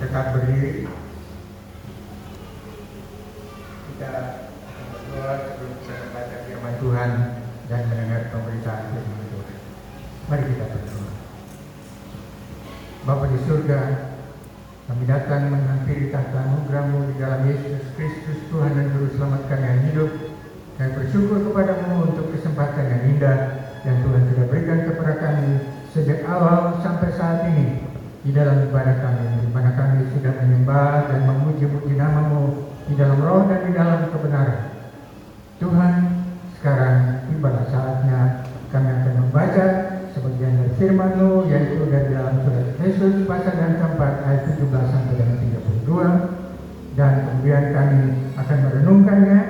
Tetap berdiri. Kita berdoa sebelum kita membaca firman Tuhan dan mendengar pemberitaan firman Tuhan. Mari kita berdoa. Bapa di surga, kami datang menghampiri tahta anugerah-Mu di dalam Yesus Kristus Tuhan dan Juru Selamat kami yang hidup. Kami bersyukur kepada-Mu untuk kesempatan yang indah yang Tuhan sudah berikan kepada kami sejak awal sampai saat ini di dalam ibadah kami, di mana kami sudah menyembah dan memuji-muji nama-Mu di dalam roh dan di dalam kebenaran. Tuhan, sekarang tibalah saatnya kami akan membaca sebagian dari firman-Mu, yaitu dari dalam surat Efesus pasal yang keempat ayat 17 sampai dengan 32, dan kemudian kami akan merenungkannya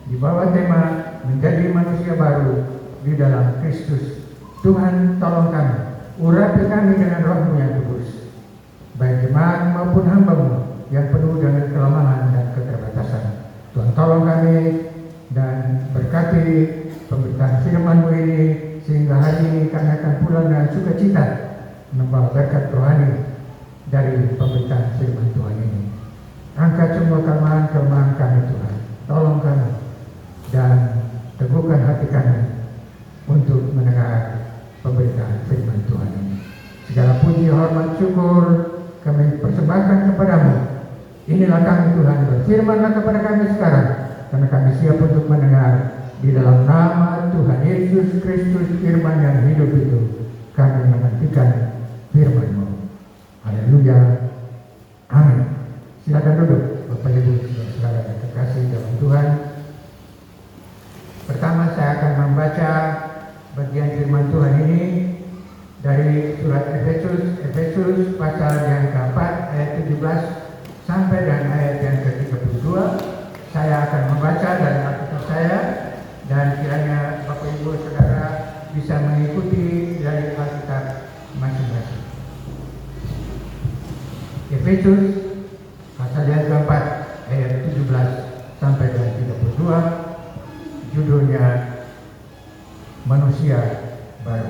di bawah tema menjadi manusia baru di dalam Kristus. Tuhan, tolong kami, urapi kami dengan roh-Mu yang kudus, baik jemaat maupun hamba-Mu yang penuh dengan kelemahan dan keterbatasan. Tuhan, tolong kami dan berkati pemberitaan firman-Mu ini, sehingga hari ini kami akan pulang dengan sukacita membawa berkat rohani dari pemberitaan firman Tuhan ini. Angkat semua kelemahan kami Tuhan, tolong kami dan teguhkan hati kami untuk mendengar pemberitaan firman Tuhan ini. Segala puji, hormat, syukur kami persembahkan kepada-Mu. Inilah kami Tuhan, berfirmanlah kepada kami sekarang, karena kami siap untuk mendengar. Di dalam nama Tuhan Yesus Kristus, firman yang hidup itu, kami menantikan firman-Mu. Haleluya. Amin. Silakan duduk Bapak Ibu saudara yang terkasih dalam Tuhan. Pertama saya akan membaca bagian firman Tuhan ini dari surat Efesus pasal yang keempat ayat 17 sampai dengan ayat yang ke-32. Saya akan membaca dari Alkitab saya, dan kiranya Bapak Ibu Saudara bisa mengikuti dari Alkitab masing-masing. Efesus pasal yang keempat ayat 17 sampai dengan 32, judulnya manusia baru.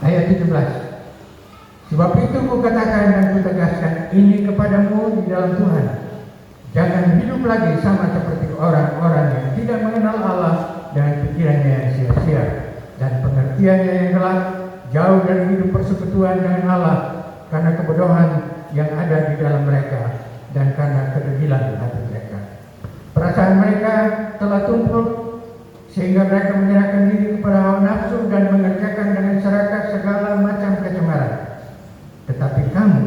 Ayat 17. Sebab itu kukatakan dan kutegaskan ini kepadamu di dalam Tuhan, jangan hidup lagi sama seperti orang-orang yang tidak mengenal Allah dan pikirannya yang sia-sia dan pengertiannya yang gelap, jauh dari hidup persekutuan dengan Allah karena kebodohan yang ada di dalam mereka dan karena kedegilan hati mereka. Perasaan mereka telah tumpul sehingga mereka menyerahkan diri kepada hawa nafsu dan mengerjakan dengan serakah segala macam kecemaran. Tetapi kamu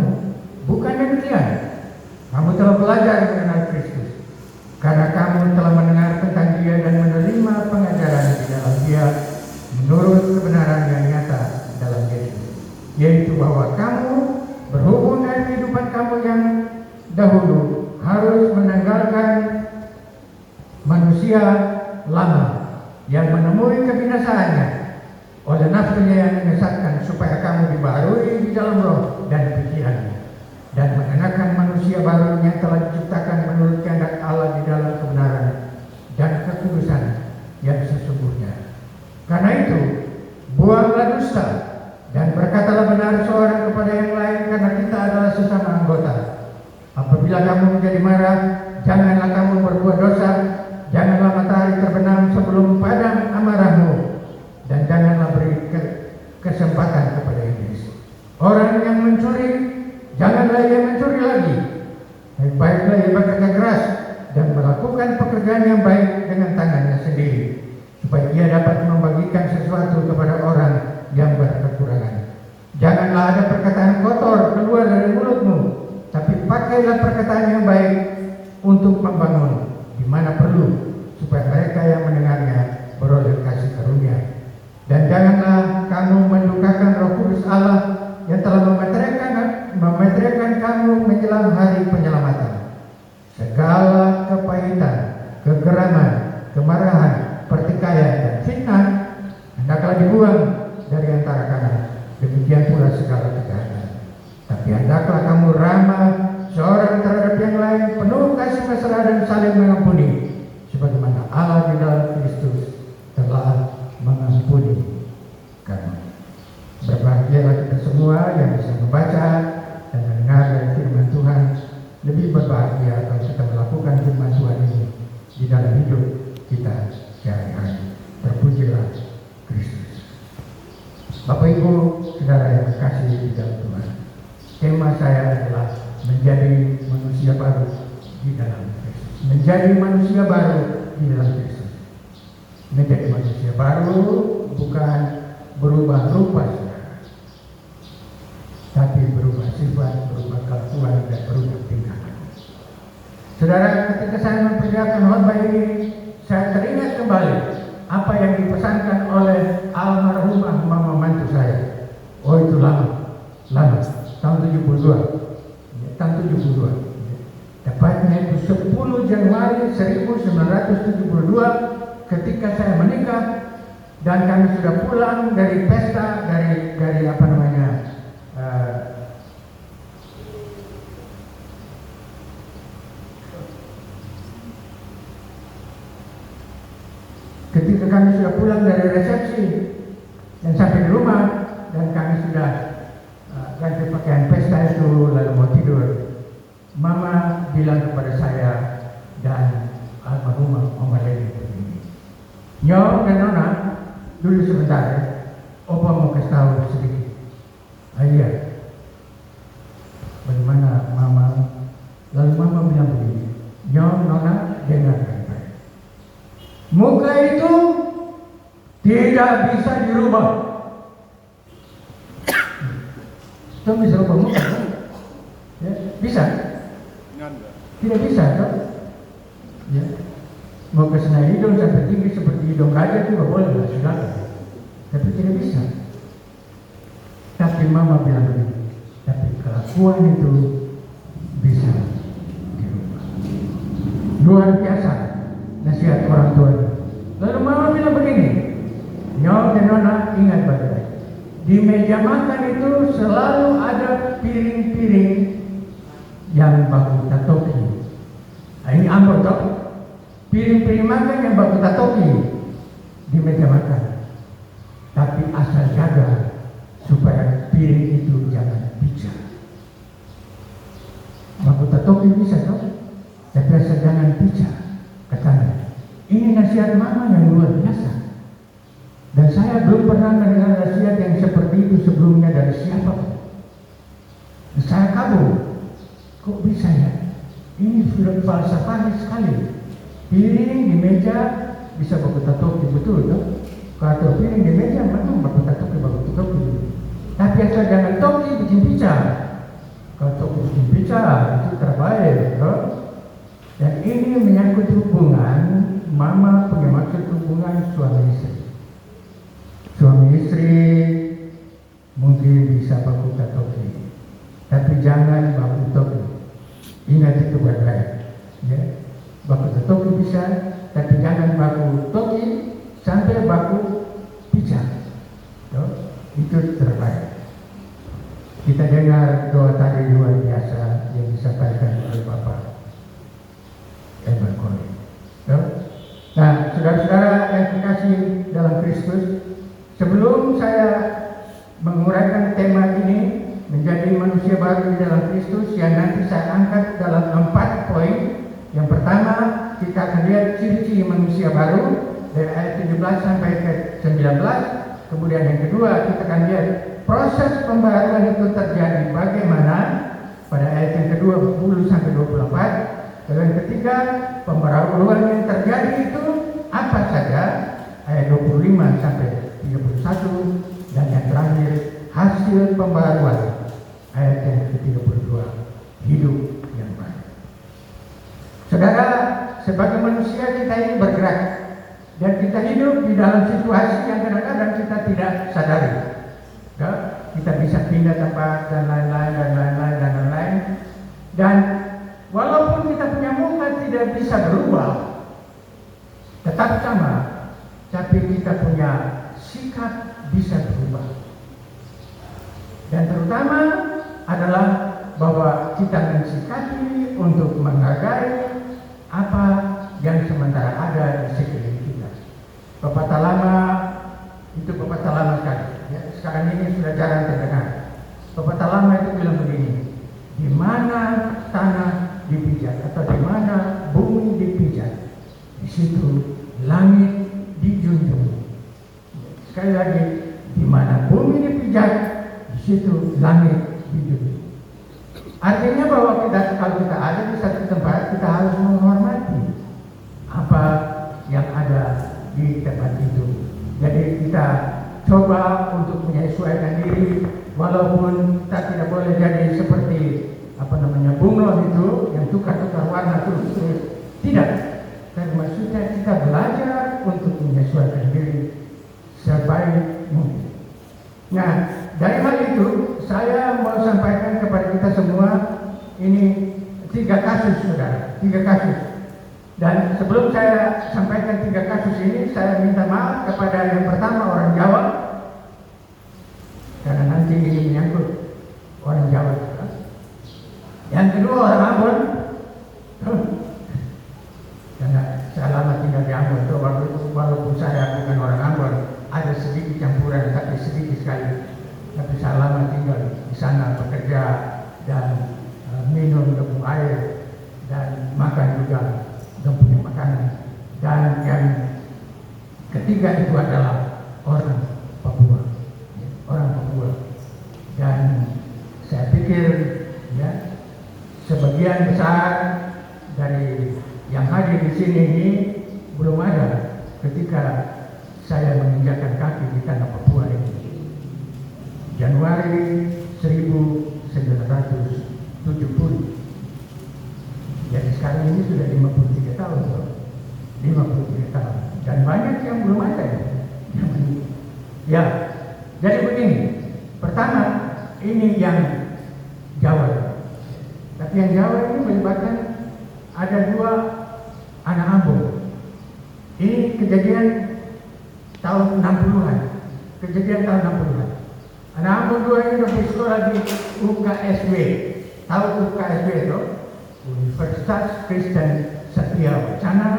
bukan demikian. Kamu telah belajar mengenal Kristus, karena kamu telah mendengar tentang Dia dan menerima pengajaran di dalam Dia menurut kebenaran yang nyata dalam Yesus, yaitu bahwa kamu berhubung dengan kehidupan kamu yang dahulu harus menanggalkan manusia lama yang menemui kebinasaannya oleh nafsunya yang menyesatkan, supaya kamu dibaharui di dalam roh dan pikirannya, dan mengenakan manusia baru yang telah diciptakan menurut kehendak Allah di dalam kebenaran dan kekudusan yang sesungguhnya. Karena itu, buanglah dusta dan berkatalah benar seorang kepada yang lain, karena kita adalah sesama anggota. Apabila kamu menjadi marah, janganlah kamu berbuat dosa. Janganlah matahari terbenam sebelum padam amarahmu, dan janganlah beri kesempatan kepada iblis. Orang yang mencuri, janganlah ia mencuri lagi. Baiklah ia bekerja keras dan melakukan pekerjaan yang baik dengan tangannya sendiri, supaya ia dapat membagikan sesuatu kepada orang yang berkekurangan. Janganlah ada perkataan kotor keluar dari mulutmu, tapi pakailah perkataan yang baik untuk membangun di mana perlu, supaya mereka yang mendengarnya beroleh kasih karunia. Dan janganlah kamu mendukakan Roh Kudus Allah yang telah memeteraikan kamu menjelang hari penyelamatan. Segala kepahitan, kegeraman, kemarahan, pertikaian, dan fitnah hendaklah dibuang dari antara kamu. Demikian pula segala kejahatan. Tapi hendaklah kamu ramah seorang terhadap yang lain, penuh kasih mesra dan saling mengampuni, sebagaimana Allah di dalam Kristus telah mengampuni kamu. Berbahagialah kita semua yang bisa membaca dan mendengar dari lebih berbahagia kalau kita melakukan firman Tuhan ini di dalam hidup kita sehari-hari. Terpujilah Kristus. Bapak Ibu, saudara yang terkasih di dalam Tuhan, tema saya adalah menjadi manusia baru di dalam Kristus. Menjadi manusia baru di dalam Kristus. Menjadi manusia baru bukan berubah rupa, saudara, tapi berubah sifat, berubah kelakuan, dan berubah tingkah. Saudara, ketika saya mempersiapkan khotbah ini, saya teringat kembali apa yang dipesankan oleh almarhumah mama mantu saya. Oh, itu lama, tahun 72, tahun 72. Tepatnya itu 10 Januari 1972 ketika saya menikah dan kami sudah pulang dari pesta dari apa namanya ketika kami sudah pulang dari resepsi dan sampai di rumah dan kami sudah ganti pakaian pesta itu lalu mau tidur, mama bilang kepada saya dan almarhumah Mama Leni begini, Nyo dan Nona, dulu sebentar ya, Opa mau kasih tahu sedikit. Iya. Bagaimana Mama? Lalu Mama bilang begini, Nyo, Nona, dengarkan. Muka itu tidak bisa dirubah. Itu bisa rubah muka? Ya, bisa? Tidak bisa, toh? Ya. Mau ke senai hidung sampai tinggi seperti hidung raja juga boleh, sudah. Tapi tidak bisa. Tapi Mama bilang begini, tapi kelakuan itu bisa dirubah. Luar biasa nasihat orang tua. Lalu Mama bilang begini, Nyo dan Nona, ingat baik-baik, di meja makan itu selalu ada piring-piring yang baku tatoki. Nah, ini ampun toh, piring-piring makan yang baku tatoki di meja makan. Tapi asal jaga supaya piring itu jangan pecah. Baku tatoki bisa toh, tapi asal jangan pecah. Katanya, ini nasihat Mama yang luar biasa. Dan saya belum pernah mendengar nasihat yang seperti itu sebelumnya dari siapa. Saya kagum, kok bisa ya? Ini sudah falsafah sekali. Piring di meja bisa baku tatoki, betul toh? Kalau piring di meja memang baku tatoki. Tapi asal jangan toki bikin pecah. Kalau toki bikin pecah itu terbaik, toh? Dan ini menyangkut hubungan, Mama punya maksud hubungan suami istri. Suami istri mungkin bisa baku tatoki, tapi jangan baku toki. Ingat itu baik-baik. Ya. Baku tatoki bisa, tapi jangan baku toki sampai baku pecah. Itu terbaik. Kita dengar doa tadi luar biasa yang disampaikan oleh Bapak Eberkoli. Nah, saudara-saudara yang terkasih dalam Kristus, sebelum saya menguraikan tema ini menjadi manusia baru di dalam Kristus yang nanti saya angkat dalam 4 poin. Yang pertama, kita akan lihat ciri-ciri manusia baru dari ayat 17 sampai ke 19. Kemudian yang kedua, kita akan lihat proses pembaruan itu terjadi bagaimana pada ayat yang kedua 20 sampai 24. Dan yang ketiga, pembaruan yang terjadi itu apa saja, ayat 25 sampai 31. Dan yang terakhir, hasil pembaruan, ayat yang ke-32, hidup yang baik. Saudara, sebagai manusia kita ini bergerak dan kita hidup di dalam situasi yang kadang-kadang kita tidak sadari. Ya, kita bisa pindah tempat dan lain-lain. Dan walaupun kita punya muka tidak bisa berubah, tetap sama, tapi kita punya sikap bisa berubah. Dan terutama adalah bahwa kita mensikapi untuk menghargai apa yang sementara ada di sekeliling kita. Pepatah lama itu pepatah lama sekali. Ya, sekarang ini sudah jarang terdengar. Pepatah lama itu bilang begini, di mana tanah Artinya bahwa kalau kita ada di satu tempat, kita harus menghormati apa yang ada di tempat itu. Jadi kita coba untuk menyesuaikan diri, walaupun kita tidak boleh jadi seperti bunglon itu yang tukar-tukar warna terus. Tidak. Tapi maksudnya kita belajar untuk menyesuaikan diri sebaik mungkin. Nah, dari hal itu saya mau sampaikan kepada kita semua ini 3 kasus, saudara, 3 kasus. Dan sebelum saya sampaikan 3 kasus ini, saya minta maaf kepada yang pertama orang Jawa, karena nanti ini menyangkut orang Jawa juga. Yang kedua orang Ambon, karena saya lama tinggal di Ambon, walaupun saya bukan orang Ambon, ada sedikit campuran, tapi sedikit sekali. Tapi saya lama tinggal di sana, bekerja dan minum lembu air dan makan juga dan punya makanan. Dan yang ketiga itu adalah orang Papua, orang Papua. Dan saya pikir ya, sebagian besar dari yang hadir di sini ini belum ada ketika saya menginjakkan kaki di tanah Papua ini. Januari 1970. Jadi sekarang ini sudah 53 tahun, 53 tahun. Dan banyak yang belum ada ya. Ya, jadi begini. Pertama, ini yang Jawa. Tapi yang Jawa ini melibatkan ada 2 anak Ambon. Ini kejadian tahun 60-an. Kejadian tahun 60-an. Anak Ambon 2 ini masih sekolah di UKSW. Tahu UKSW itu? Universitas Kristen Satya Wacana.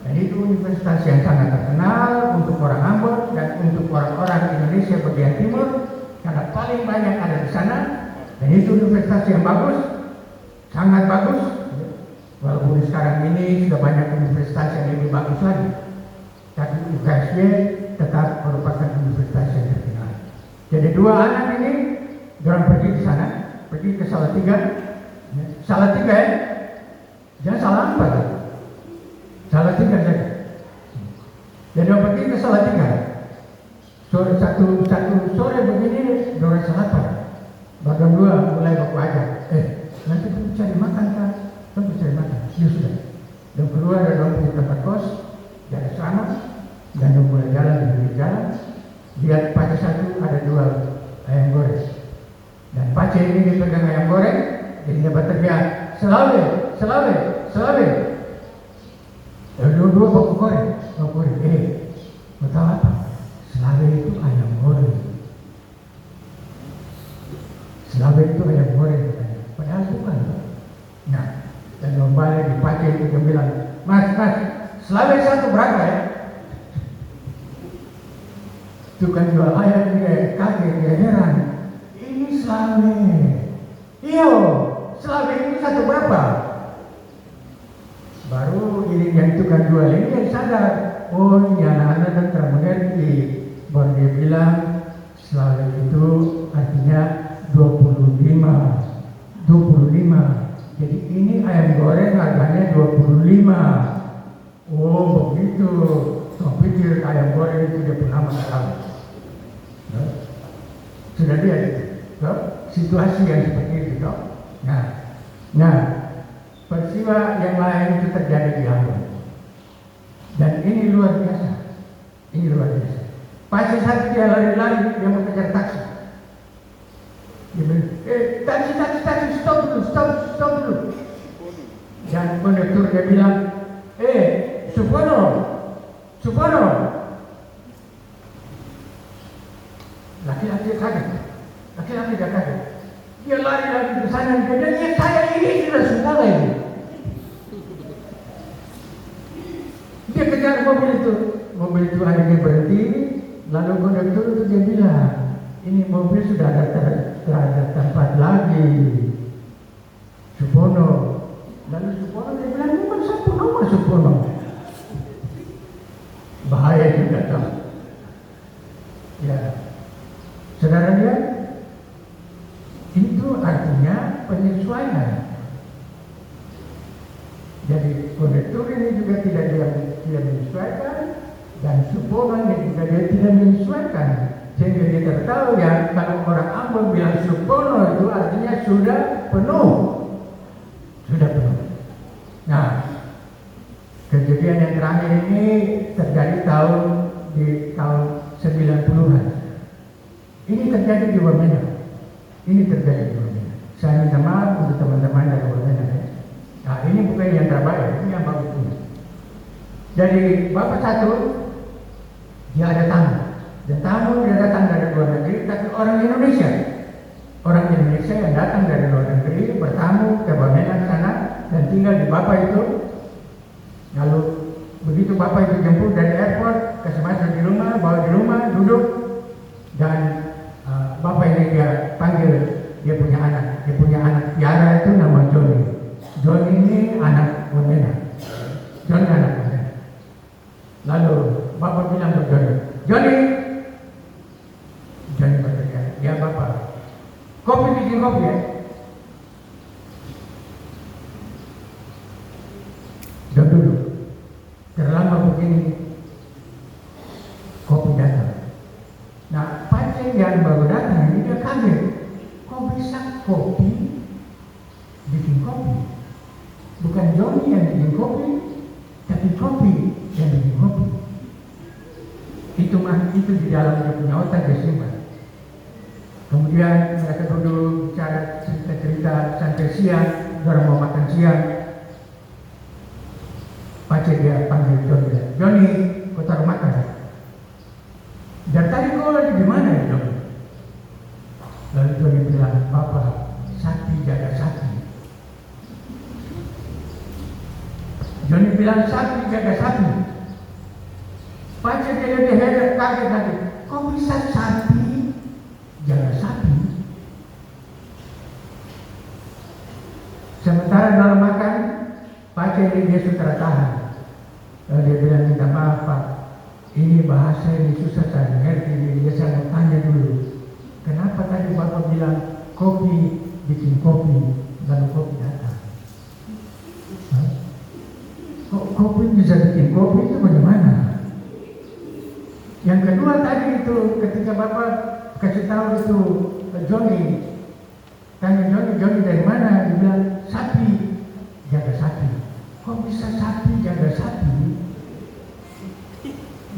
Dan itu universitas yang sangat terkenal untuk orang Ambon dan untuk orang-orang Indonesia bagian timur, karena paling banyak ada di sana. Dan itu universitas yang bagus, sangat bagus. Walaupun sekarang ini sudah banyak universitas yang lebih bagus lagi, tapi UKSW tetap merupakan universitas yang terkenal. Jadi 2 anak ini dorang pergi ke sana, pergi ke Salatiga. Salatiga ya, jangan salah apa ya? Salatiga saja. Jadi dorang pergi ke Salatiga. Satu sore begini dorang salapan. Bagian 2 mulai baku aja. Nanti kita cari makan kan? Kita cari makan. Ya sudah. Dan keluar dari dorang punya tempat kos, dari sana, dan dorang mulai jalan, lihat pace satu ada 2 ayam goreng. Dan pace ini dipegang ayam goreng, jadi dia berteriak, Selawe. Dan 2 baku goreng. Mau tahu apa? Selawe itu ayam goreng. Selawe itu ayam goreng. Padahal bukan. Nah, dan kembali di pace itu dia bilang, Mas, selawe 1 berapa ya? Tukang jual ayam dia kaget, dia heran. Ini selawe. Iya, selawe ini 1 berapa? Baru ini yang tukang jual ini yang sadar. Oh, ini anak-anak dan termengerti. Baru dia bilang selawe itu artinya 25. Jadi ini ayam goreng harganya 25. Oh, begitu. Saya pikir ayam goreng itu dia pernah masalah. Sudah lihat itu, situasi yang seperti itu. Nah, peristiwa yang lain itu terjadi di Ambon. Dan ini luar biasa. Pasti saat dia lari-lari, dia mau kejar taksi. Dia bilang, taksi, stop dulu. Dan konduktor dia bilang, Supono. Laki-laki dia kaget. Dia lari ke sana dan dia saya ini sudah saudara ini. Dia kejar mobil itu akhirnya berhenti. Lalu konduktor itu dia bilang, ini mobil sudah ada tempat lagi. Supono. Lalu Supono dia bilang, bukan Supono. Bahaya juga toh. Ya, saudara lihat, ini itu artinya penyesuaian. Jadi kondektur ini juga tidak menyesuaikan, dan suponan ini juga dia tidak menyesuaikan. Sehingga kita tahu ya, kalau orang Ambon bilang supono itu artinya sudah penuh. Sudah penuh. Nah, kejadian yang terakhir ini terjadi di tahun 90-an. Ini terjadi di Wamena. Saya minta maaf untuk teman-teman dari Wamena. Nah, ini bukan yang terbaik, ini yang bagus punya. Jadi bapak satu, dia ada tamu. Dan tamu dia datang dari luar negeri, tapi orang Indonesia. Orang Indonesia yang datang dari luar negeri bertamu ke Wamena sana dan tinggal di bapak itu. Lalu begitu bapak itu jemput dari airport, kasih masuk di rumah, bawa di rumah, duduk, dan bapak ini dia panggil dia punya anak Tiara itu nama Johnny. Johnny ini anak Wamena. Johnny anak Wamena. Lalu bapak bilang ke Johnny berkata, ya bapak, bikin kopi ya. Dan duduk. Terlama begini, kopi datang. Nah, pasien yang baru datang ini dia kaget. Kok bisa bikin kopi? Bukan Johnny yang bikin kopi, tapi kopi yang bikin kopi. Itu di dalam dia punya otak dia simpan. Kemudian mereka duduk bicara cerita sampai siang, orang mau makan siang. Pakcik dia panggil Johnny, kau taruh makan. Dari tadi kau lagi di mana ya Johnny? Lalu Johnny bilang, Bapak, sapi jaga sapi. Johnny bilang, sapi jaga sapi. Pakcik dia lebih hebat, kaget lagi. Kok bisa sapi jaga sapi? Sementara dalam makan, pakcik dia sudah tahan. Lalu dia bilang, minta maaf Pak, ini bahasa ini susah saya ngerti, dia saya mau tanya dulu. Kenapa tadi Bapak bilang bikin kopi, lalu kopi datang? Kok kopi bisa bikin kopi itu bagaimana? Yang kedua tadi itu ketika Bapak kasih tahu itu Johnny, tanya Johnny dari mana? Dia bilang sapi, jaga sapi. Kok bisa sapi jaga sapi?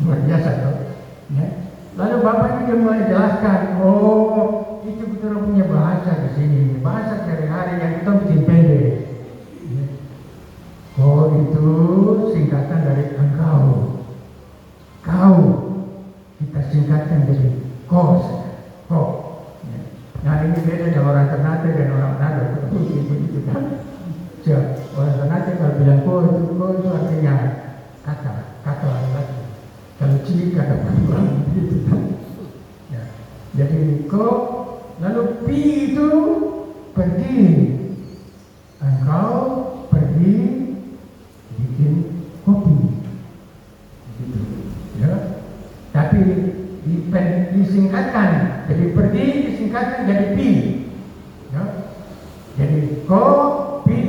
Luar biasa dong. Ya. Lalu bapaknya dia mulai jelaskan, itu kita punya bahasa di sini, bahasa sehari-hari yang kita bikin pendek. Ya. Itu singkatan dari engkau. Kau kita singkatkan jadi kos. Ya. Nah ini beda dengan orang Ternate dan orang Manado. Begitu kan? Orang Ternate kalau bilang ko itu artinya kata lagi. Kalau ciri kata perempuan gitu kan. Ya. Jadi kok lalu pi itu pergi. Engkau pergi bikin kopi. Gitu. Ya. Tapi disingkatkan. Jadi pergi disingkatkan jadi pi. Ya. Jadi kopi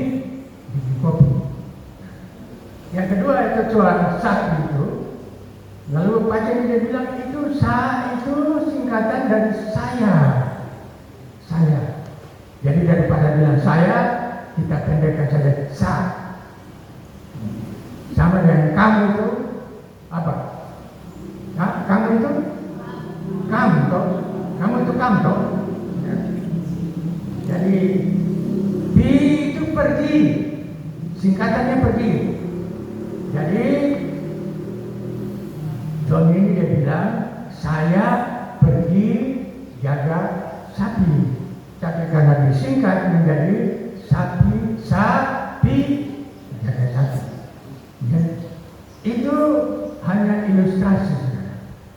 bikin kopi. Yang kedua itu soal sapi itu. Lalu pakcik dia bilang itu singkatan dari saya. Jadi daripada bilang saya, kita pendekkan saja sa. Sama dengan kamu itu apa? Nah, kamu itu kamu itu kamu toh. Ya. Jadi pi itu pergi, singkatannya pergi. Jadi Johnny ini dia bilang, saya pergi jaga sapi. Tapi karena disingkat menjadi sapi jaga sapi. Ya. Itu hanya ilustrasi.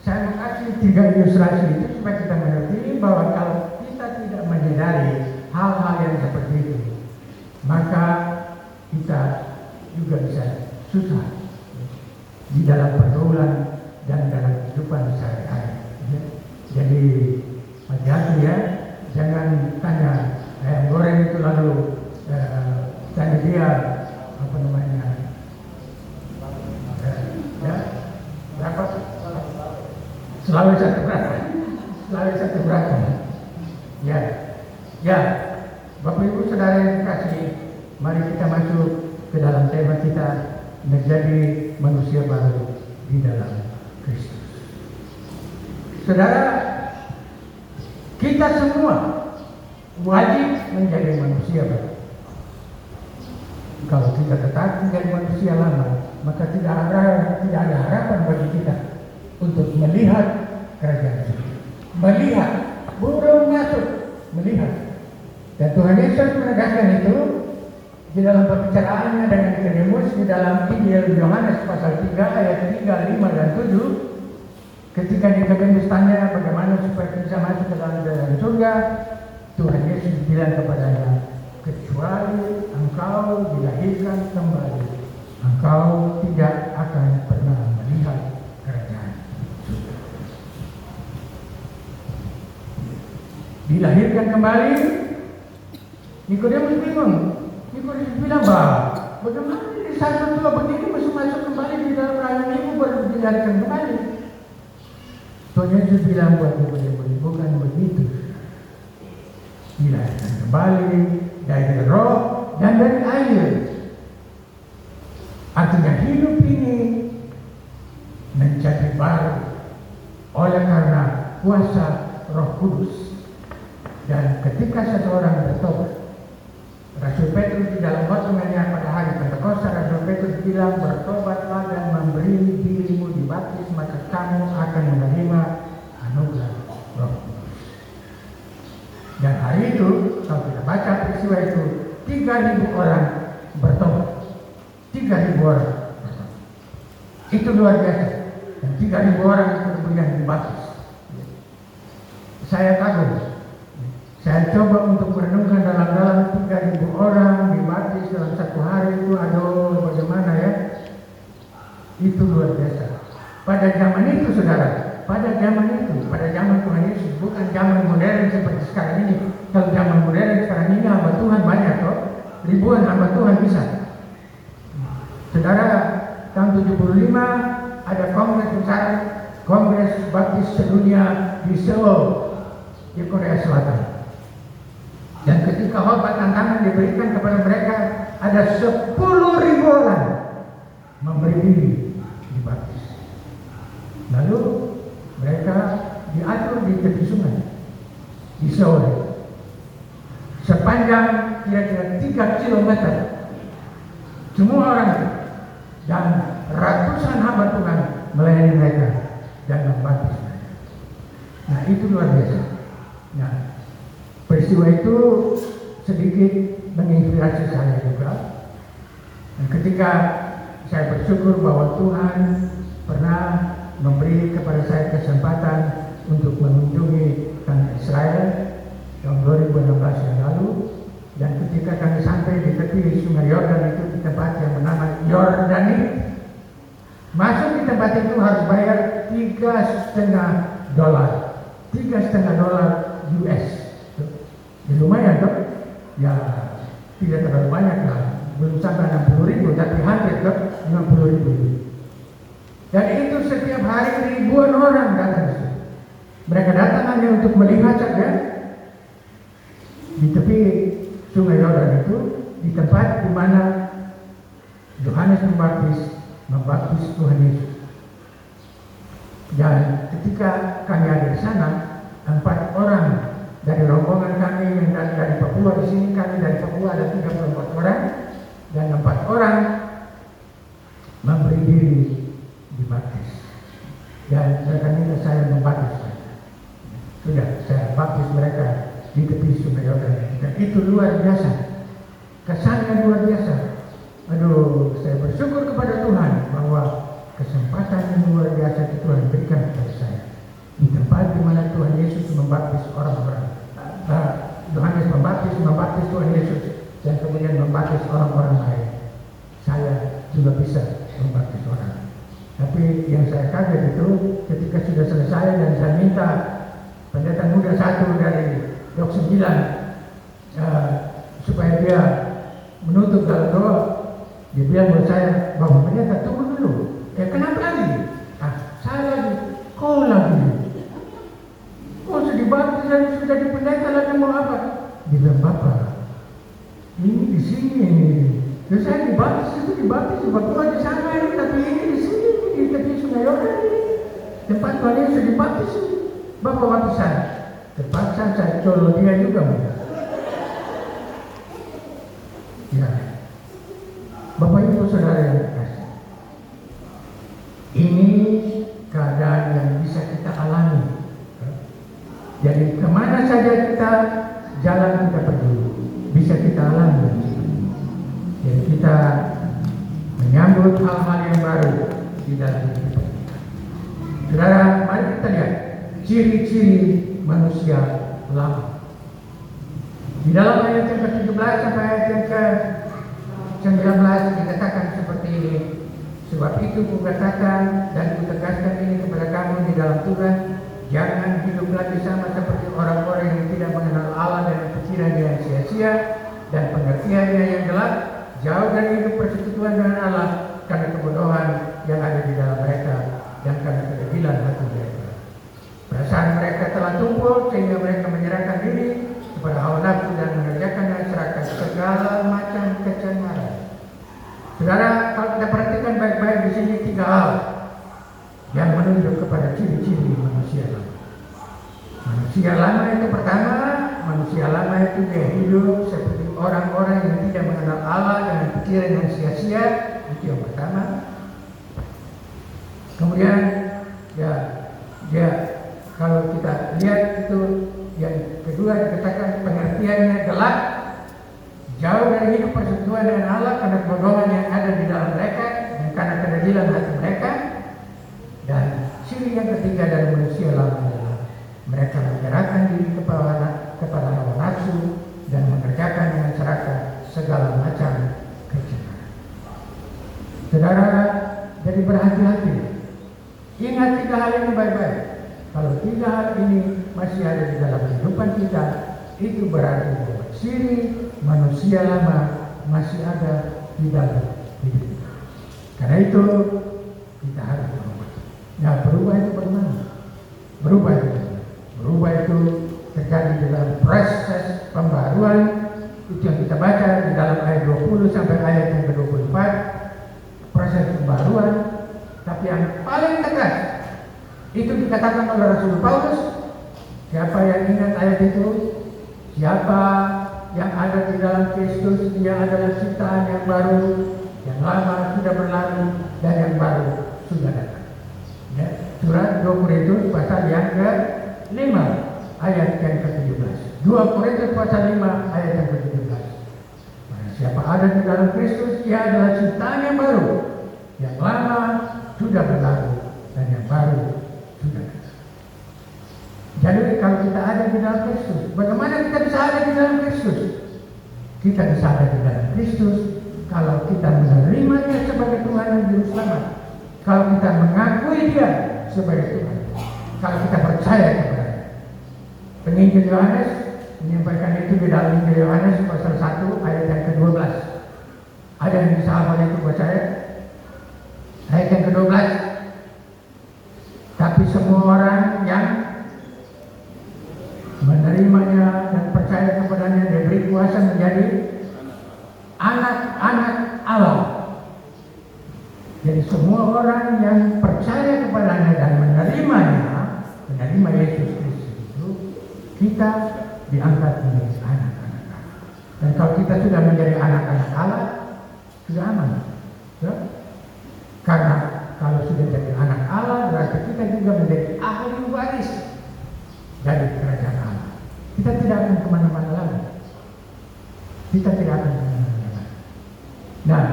Saya mau kasih 3 ilustrasi itu supaya kita mengerti bahwa kalau kita tidak menyadari hal-hal yang seperti itu, maka kita juga bisa susah di dalam pergaulan dan dalam kehidupan sehari-hari. Ya. Jadi hati-hati ya, jangan tanya Selalu satu berapa? Selalu satu berapa? Ya, ya. Bapak Ibu Saudara yang kasih, mari kita masuk ke dalam tema kita, menjadi manusia baru di dalam Kristus. Saudara, kita semua wajib menjadi manusia baru. Kalau kita tetap menjadi manusia lama, maka tidak ada harapan bagi kita untuk melihat kerajaan surga. Melihat, belum masuk, melihat. Dan Tuhan Yesus menegaskan itu di dalam pembicaraannya dengan Nikodemus di dalam Injil Yohanes pasal 3 ayat 3, 5 dan 7. Ketika Nikodemus tanya bagaimana supaya bisa masuk ke dalam kerajaan surga, Tuhan Yesus bilang kepadanya, kecuali engkau dilahirkan kembali, engkau tidak akan pernah melihat kerajaan surga. Dilahirkan kembali, Nikodemus bingung. Nikodemus bilang, bagaimana ini satu tua begini masuk kembali di dalam rahim ibu baru dilahirkan kembali? Tuhan Yesus bilang buat Nikodemus, bukan begitu. Dilahirkan kembali dari roh dan dari air. Artinya hidup ini menjadi baru oleh karena kuasa Roh Kudus. Dan ketika seseorang bertobat, Rasul Petrus di dalam khotbahnya pada hari Pentakosta, Rasul Petrus bilang, bertobatlah dan memberi dirimu dibaptis, maka kamu akan menerima anugerah Roh Kudus. Dan hari itu, kalau kita baca peristiwa itu, 3.000 orang bertobat. 3.000 orang bertobat. Itu luar biasa. Dan 3.000 orang itu kemudian dibaptis. Saya kagum. Saya coba untuk merenungkan dalam 3.000 orang dibaptis dalam satu hari itu, aduh bagaimana ya. Itu luar biasa. Pada zaman itu saudara, pada zaman Tuhan Yesus, bukan zaman modern seperti sekarang ini. Kalau zaman modern sekarang ini hamba Tuhan banyak kok, ribuan hamba Tuhan bisa. Saudara, tahun 75 ada kongres besar, Kongres Baptis Sedunia di Seoul, di Korea Selatan. Dan ketika khotbah tantangan diberikan kepada mereka, ada 10.000 orang memberi diri dibaptis. Lalu mereka diatur di tepi sungai di Seoul, sepanjang kira-kira 3 kilometer. Semua orang itu dan ratusan hamba Tuhan melayani mereka dan membaptis mereka. Nah, itu luar biasa. Nah, peristiwa itu sedikit menginspirasi saya juga. Dan ketika saya bersyukur bahwa Tuhan pernah memberi kepada saya kesempatan untuk mengunjungi tanah Israel tahun 2016 yang lalu, dan ketika kami sampai di tepi Sungai Yordan itu di tempat yang bernama Yordani, masuk di tempat itu harus bayar $3,5 US. Ya, lumayan dok, ya tidak terlalu banyak lah, belum sampai 60.000, tapi hampir dok 50.000. Dan itu setiap hari ribuan orang datang. Mereka datang hanya untuk melihat saja di tepi Sungai Yordan itu, di tempat di mana Yohanes membaptis Tuhan Yesus. Dan ketika kami ada di sana, 4 orang dari rombongan kami yang dari Papua, di sini kami dari Papua ada 34 orang, dan 4 orang memberi diri dibaptis. Dan mereka minta saya membaptis mereka. Sudah, saya baptis mereka di tepi Sungai Yordan. Dan itu luar biasa, kesannya luar biasa. Aduh, saya bersyukur kepada Tuhan bahwa kesempatan yang luar biasa itu Tuhan berikan kepada saya di tempat di mana Tuhan Yesus membaptis orang-orang. Yohanes membaptis Tuhan Yesus dan kemudian membaptis orang-orang lain. Saya juga bisa membaptis orang. Tapi yang saya kaget itu ketika sudah selesai dan saya minta pendeta muda satu dari Dok 9 supaya dia menutup dalam doa. Dia bilang buat saya, bahwa pendeta tunggu dulu. Kenapa lagi? Saya lagi, kau lagi. Ini di sini ini. Ya saya dibaptis sebab Tuhan di sana ini, tapi ini di sini di tepi Sungai Yordan ini. Tempat Tuhan Yesus dibaptis ini. Bapak baptisan. Terpaksa saya colok dia juga muda. Ya. Bapak Ibu Saudara yang terkasih. Ini keadaan yang bisa kita alami. Jadi kemana saja kita jalan kita pergi, bisa kita alami. Jadi kita menyambut hal-hal yang baru di dalam hidup kita. Saudara, mari kita lihat ciri-ciri manusia lama. Di dalam ayat yang ke-17 sampai ayat yang ke-19 dikatakan seperti ini. Sebab itu kukatakan dan kutegaskan ini kepada kamu di dalam Tuhan, jangan hidup lagi sama seperti orang-orang yang tidak mengenal Allah dan pikirannya yang sia-sia dan pengertiannya yang gelap. Jauh dari hidup persekutuan dengan Allah karena kebodohan yang ada di dalam mereka dan karena kedegilan hati mereka. Perasaan mereka telah tumpul sehingga mereka menyerahkan diri kepada hawa nafsu dan mengerjakan dan serahkan segala macam kecemaran. Saudara, kalau kita perhatikan baik-baik di sini 3 hal yang menunjuk kepada ciri-ciri manusia lama. Manusia lama itu pertama, manusia lama itu dia hidup seperti orang-orang yang tidak mengenal Allah dengan pikiran yang sia-sia, itu yang pertama. Kemudian ya kalau kita lihat itu yang kedua dikatakan pengertiannya gelap, jauh dari hidup persekutuan dengan Allah karena kebodohan yang ada di dalam mereka dan karena kedegilan hati mereka. Dan ciri yang ketiga dari manusia lama adalah mereka menyerahkan diri kepada hawa nafsu dan mengerjakan dengan serakah segala macam kecemaran. Saudara, jadi berhati-hati. Ingat 3 hal ini baik-baik. Kalau 3 hal ini masih ada di dalam kehidupan kita, itu berarti bahwa ciri manusia lama masih ada di dalam hidup kita. Karena itu kita harus berubah. Nah, berubah itu bagaimana? Berubah itu terjadi dalam proses pembaruan. Itu yang kita baca di dalam ayat 20 sampai ayat yang ke-24. Proses pembaruan. Tapi yang paling tegas itu dikatakan oleh Rasul Paulus. Siapa yang ingat ayat itu? Siapa yang ada di dalam Kristus, dia adalah ciptaan yang baru, yang lama sudah berlalu dan yang baru sudah datang. Ya, surat 2 Korintus pasal yang ke-5 ayat yang ke-17. 2 Korintus pasal 5 ayat yang ke-17. Siapa ada di dalam Kristus, dia adalah ciptaan yang baru, yang lama sudah berlalu dan yang baru sudah datang. Jadi kalau kita ada di dalam Kristus, bagaimana kita bisa ada di dalam Kristus? Kita bisa ada di dalam Kristus kalau kita menerimanya sebagai Tuhan dan Juru Selamat. Kalau kita mengakui Dia sebagai Tuhan. Kalau kita percaya kepada Dia. Penginjil Yohanes menyampaikan itu di dalam Injil Yohanes pasal 1 ayat yang ke-12. Ada yang bisa hafal itu buat saya? Ayat yang ke-12. Tapi semua orang yang menerimanya dan percaya kepadanya diberi kuasa menjadi anak-anak Allah. Jadi semua orang yang percaya kepadanya dan menerima Yesus Kristus itu, kita diangkat menjadi anak-anak Allah. Dan kalau kita sudah menjadi anak-anak Allah, sudah aman. Ya? Karena kalau sudah jadi anak Allah, berarti kita juga menjadi ahli waris dari kerajaan Allah. Kita tidak akan kemana-mana lagi. Nah,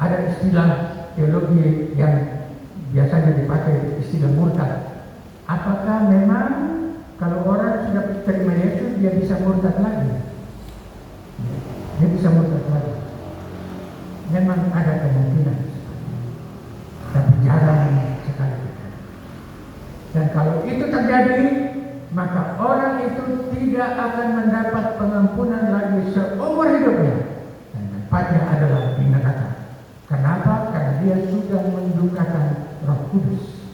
ada istilah teologi yang biasanya dipakai, istilah murtad. Apakah memang kalau orang sudah terima Yesus, dia bisa murtad lagi? Dia bisa murtad lagi. Memang ada kemungkinan, tapi jarang sekali. Dan kalau itu terjadi, maka orang itu tidak akan mendapat pengampunan lagi seumur hidupnya. Dan tempatnya adalah di neraka. Kenapa? Karena dia sudah mendukakan Roh Kudus.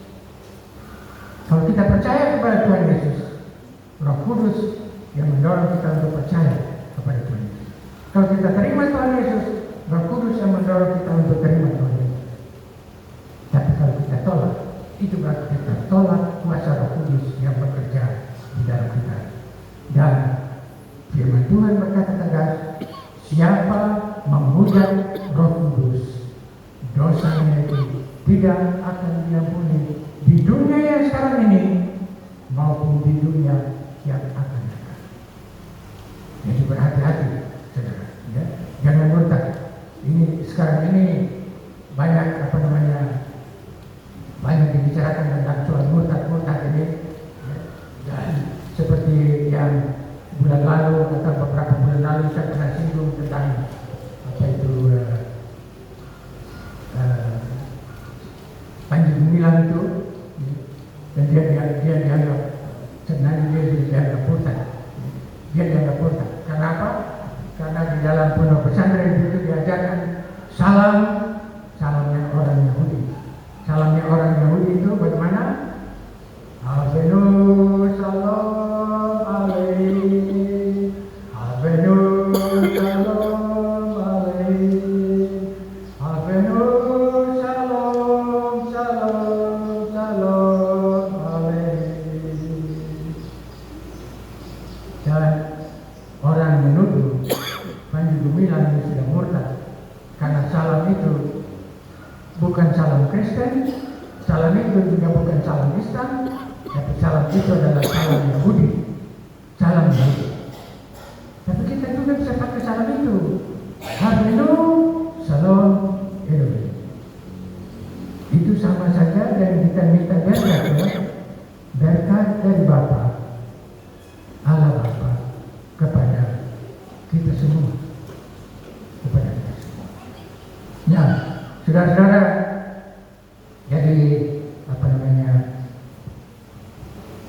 Kalau kita percaya kepada Tuhan Yesus, Roh Kudus yang mendorong kita untuk percaya kepada Tuhan Yesus. Kalau kita terima Tuhan Yesus, Roh Kudus yang mendorong kita untuk terima Tuhan Yesus. Tapi kalau kita tolak, itu berarti kita tolak kuasa Roh Kudus yang bekerja di dalam kita. Dan firman Tuhan berkata tegas, siapa memuja Roh Kudus, dosanya itu tidak akan diampuni di dunia yang sekarang ini maupun di dunia yang akan datang. Jadi berhati-hati, saudara. Ya? Jangan murtad. Ini sekarang ini banyak banyak dibicarakan tentang soal murtad ini. Ya? Dan seperti yang bulan lalu atau beberapa bulan lalu saya pernah singgung tentang Panji Gumilang itu, dan dia dianggap sebenarnya dia dianggap murtad. Dia dianggap murtad. Kenapa? Karena di dalam pondok pesantren itu diajarkan salamnya orang Yahudi. Salamnya orang Yahudi itu bagaimana? Avenu salam alaih, Avenu salam alaih, Avenu salam alaih. Dan orang menuduh Panji Gumilang ini sudah murtad karena salam itu bukan salam Kristen, salam itu juga bukan salam Islam, tapi salam itu adalah salam Yahudi, salam Yahudi. Tapi kita juga bisa pakai salam itu, Havenu Shalom Elohim. Itu sama saja dan kita minta berkat dari Bapa, Allah Bapa kepada kita semua, kepada kita semua. Nah, saudara-saudara, jadi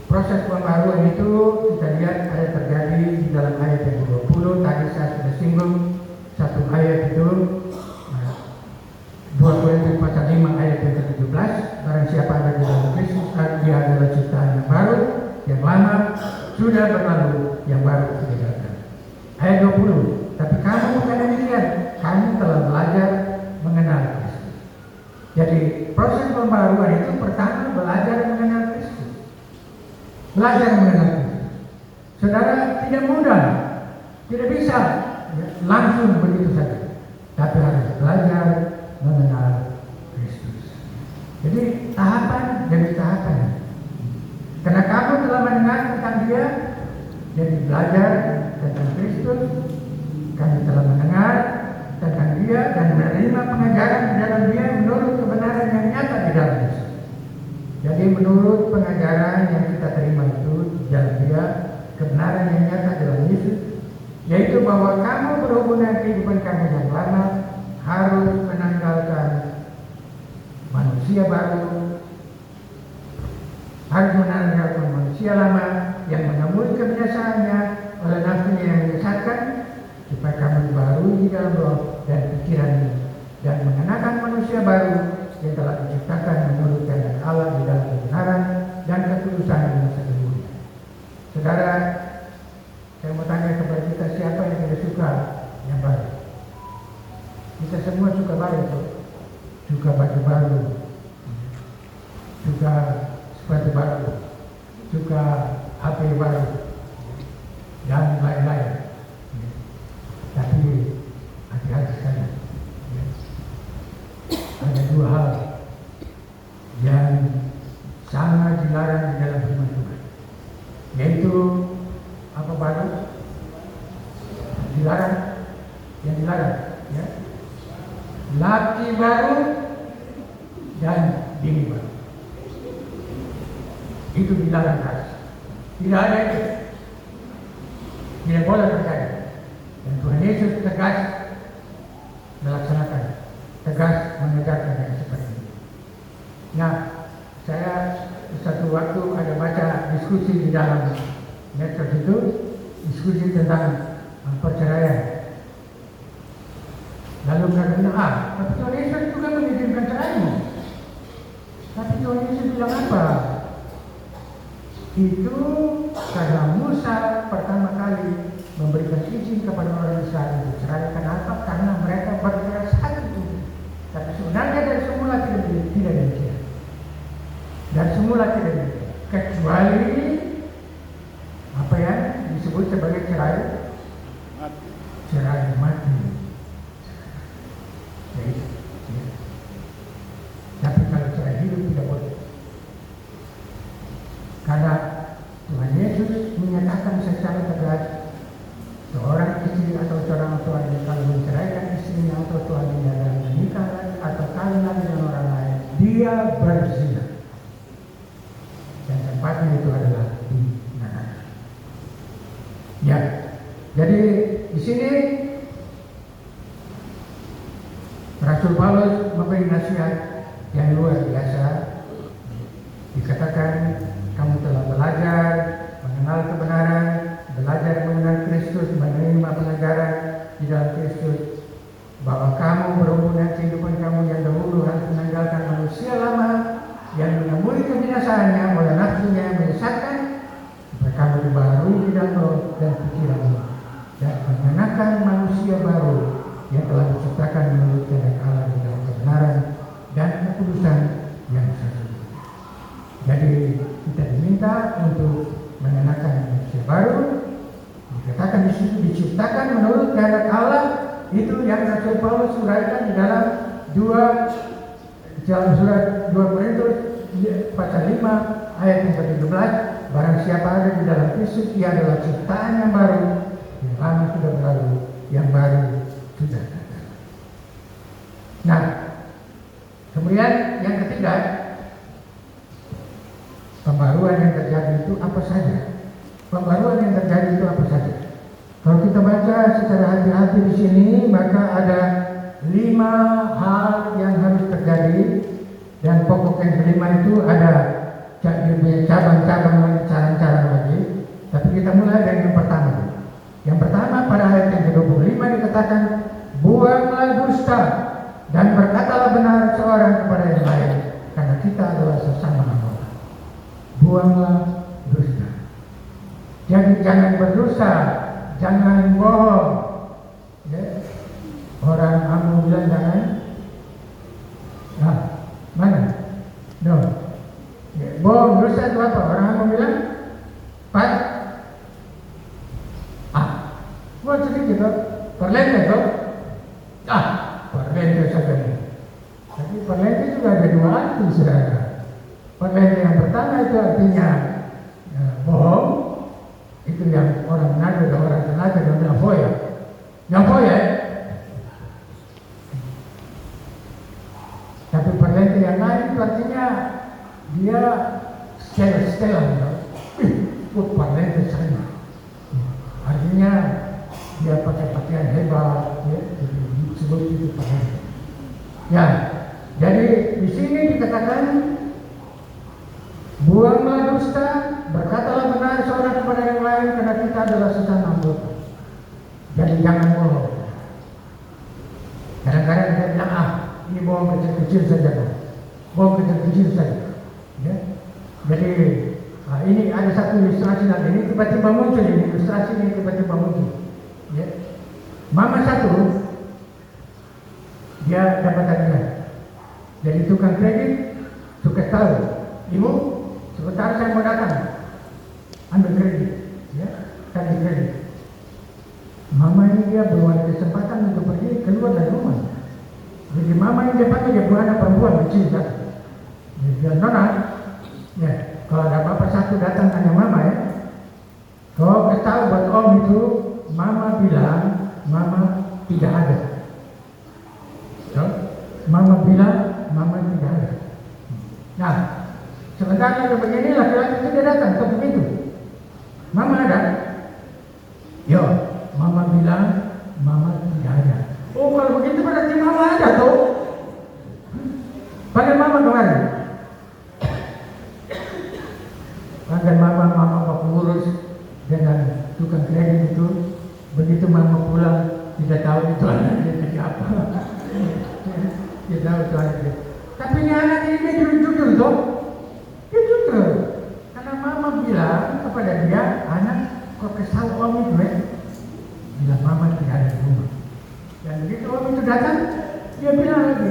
proses pembaruan itu kita lihat ada terjadi di dalam ayat yang 20. Tadi saya sudah singgung satu ayat itu, 2 Korintus pasal 5 ayat yang ke-17. Barang siapa ada di dalam Kristus, dia adalah ciptaan yang baru, yang lama sudah berlalu, yang baru sudah datang. Ayat 20. Tapi kamu bukan demikian, kamu telah belajar mengenal Kristus. Jadi proses pembaruan itu pertama belajar mengenal Kristus. Belajar mengenal Kristus. Saudara, tidak mudah, tidak bisa langsung begitu saja, tapi harus belajar mengenal Kristus. Jadi tahapan demi tahapan. Karena kamu telah mendengar tentang Dia, jadi belajar tentang Kristus. Kami telah mendengar tentang Dia dan menerima pengajaran di dalam Dia menurut kebenaran yang nyata di dalam Yesus. Jadi menurut pengajaran yang kita terima itu di dalam Dia, kebenaran yang nyata dalam Yesus, yaitu bahwa kamu berhubungan kehidupan kamu yang lama harus menanggalkan manusia baru, harus menanggalkan manusia lama yang menemui kebiasaannya oleh nafsunya yang menyesatkan, supaya kamu dibarui di dalam roh dan pikirannya, dan mengenakan manusia baru yang telah diciptakan menurut kehendak Allah di dalam kebenaran dan ketulusan yang sesungguhnya. Saudara, saya mau tanya kepada kita, siapa yang tidak suka yang baru? Kita semua suka baru, suka baju baru, suka sepatu baru, suka HP baru, dan lain-lain. Tapi hati-hati sekali. Ada dua hal yang sangat dilarang di dalam firman Tuhan, yaitu apa baru? Dilarang, yang dilarang, ya, laki baru dan bini baru. Itu dilarang keras. Tidak ada itu. Tidak boleh terjadi. Dan Tuhan Yesus tegas melaksanakan, tegas mengajarkan yang seperti ini. Nah, saya satu waktu ada baca diskusi di dalam medsos itu, diskusi tentang perceraian. Lalu mereka bilang, tapi Tuhan Yesus juga mengizinkan ceraimu. Tapi Tuhan Yesus bilang apa? Itu karena Musa pertama kali memberikan izin kepada orang Israel untuk cerai, dia berzina. Dan tempatnya itu adalah di neraka. Ya, jadi di sini Rasul Paulus memberi nasihat yang luar biasa. Dikatakan kamu telah belajar mengenal kebenaran, belajar mengenal Kristus, menerima pengajaran di dalam Kristus, bahwa kamu berhubungan kehidupan kamu yang dahulu harus menanggalkan manusia lama yang menemui kebinasaannya oleh nafsunya yang menyesatkan, supaya kamu dibaharui di dalam roh dan pikiranmu, dan mengenakan manusia baru yang telah diciptakan menurut kehendak Allah di dalam kebenaran dan kekudusan yang sesungguhnya. Jadi kita diminta untuk mengenakan manusia baru. Dikatakan di situ diciptakan menurut kehendak Allah. Itu yang Rasul Paulus uraikan di dalam surat 2 Korintus pasal 5 ayat yang ke-17. Barang siapa ada di dalam Kristus, ia adalah ciptaan yang baru, yang lama sudah berlalu, yang baru sudah datang. Nah, kemudian yang ketiga, pembaruan yang terjadi itu apa saja? Pembaruan yang terjadi itu apa saja? Kalau kita baca secara hati-hati di sini, maka ada 5 hal yang harus terjadi, dan pokok yang kelima itu ada cabang-cabang lagi, cara-cara lagi. Tapi kita mulai dari yang pertama. Yang pertama pada ayat yang ke-25 dikatakan, buanglah dusta dan berkatalah benar seorang kepada yang lain, karena kita adalah sesama manusia. Buanglah dusta. Jadi jangan berdusta. Jangan bohong. Ya. Orang kamu bilang jangan. Nah, mana? No. Ya. Bohong, dosa itu apa? Orang kamu bilang buat sedikit loh. Perlente loh. Perlente saja. Tapi perlente juga ada 2 arti, saudara. Perlente yang pertama itu artinya bohong. Itu yang orang nado dan orang tenaga dan yang foya. Tapi perlente yang lain itu artinya dia setel-setelan. Perlente sana. Artinya dia pakai pakaian hebat, ya, disebut itu perlente. Ya, jadi di sini dikatakan buanglah dusta, berkatalah benar seorang kepada yang lain, karena kita adalah sesama anggota. Jadi jangan bohong. Kadang-kadang kita bilang, ini bohong kecil-kecil saja, bohong kecil-kecil saja. Ya. Jadi ini ada satu ilustrasi nanti, ini tiba-tiba muncul, ini ilustrasi ini tiba-tiba muncul. Ya. Mama satu, dia dapat hadiah. Jadi tukang kredit, suka tahu, ibu, sebentar saya mau datang, ambil kredit, ya, kasih kredit. Mama ini dia belum ada kesempatan untuk pergi keluar dari rumah. Jadi mama ini dia punya anak perempuan kecil satu. Dia nona, ya, kalau ada bapak satu datang tanya mama ya, kalau tahu buat om itu, mama bilang mama tidak ada. So, mama bilang mama tidak ada. Nah, sebentar lagi begini laki-laki itu dia datang ke pintu. Mama ada? Yo, mama bilang mama tidak ada. Oh, kalau begitu berarti mama ada tuh. Panggil mama kemarin. Panggil mama mau urus dengan tukang kredit itu. Begitu mama pulang, tidak tahu itu anaknya jadi apa. Dia tahu itu anaknya. Tapi ini anak ini jujur tuh. Dia jujur. Karena mama bilang kepada dia, anak kok kesal om itu ya. Bila mama tidak ada di rumah. Dan begitu om itu datang, dia bilang lagi,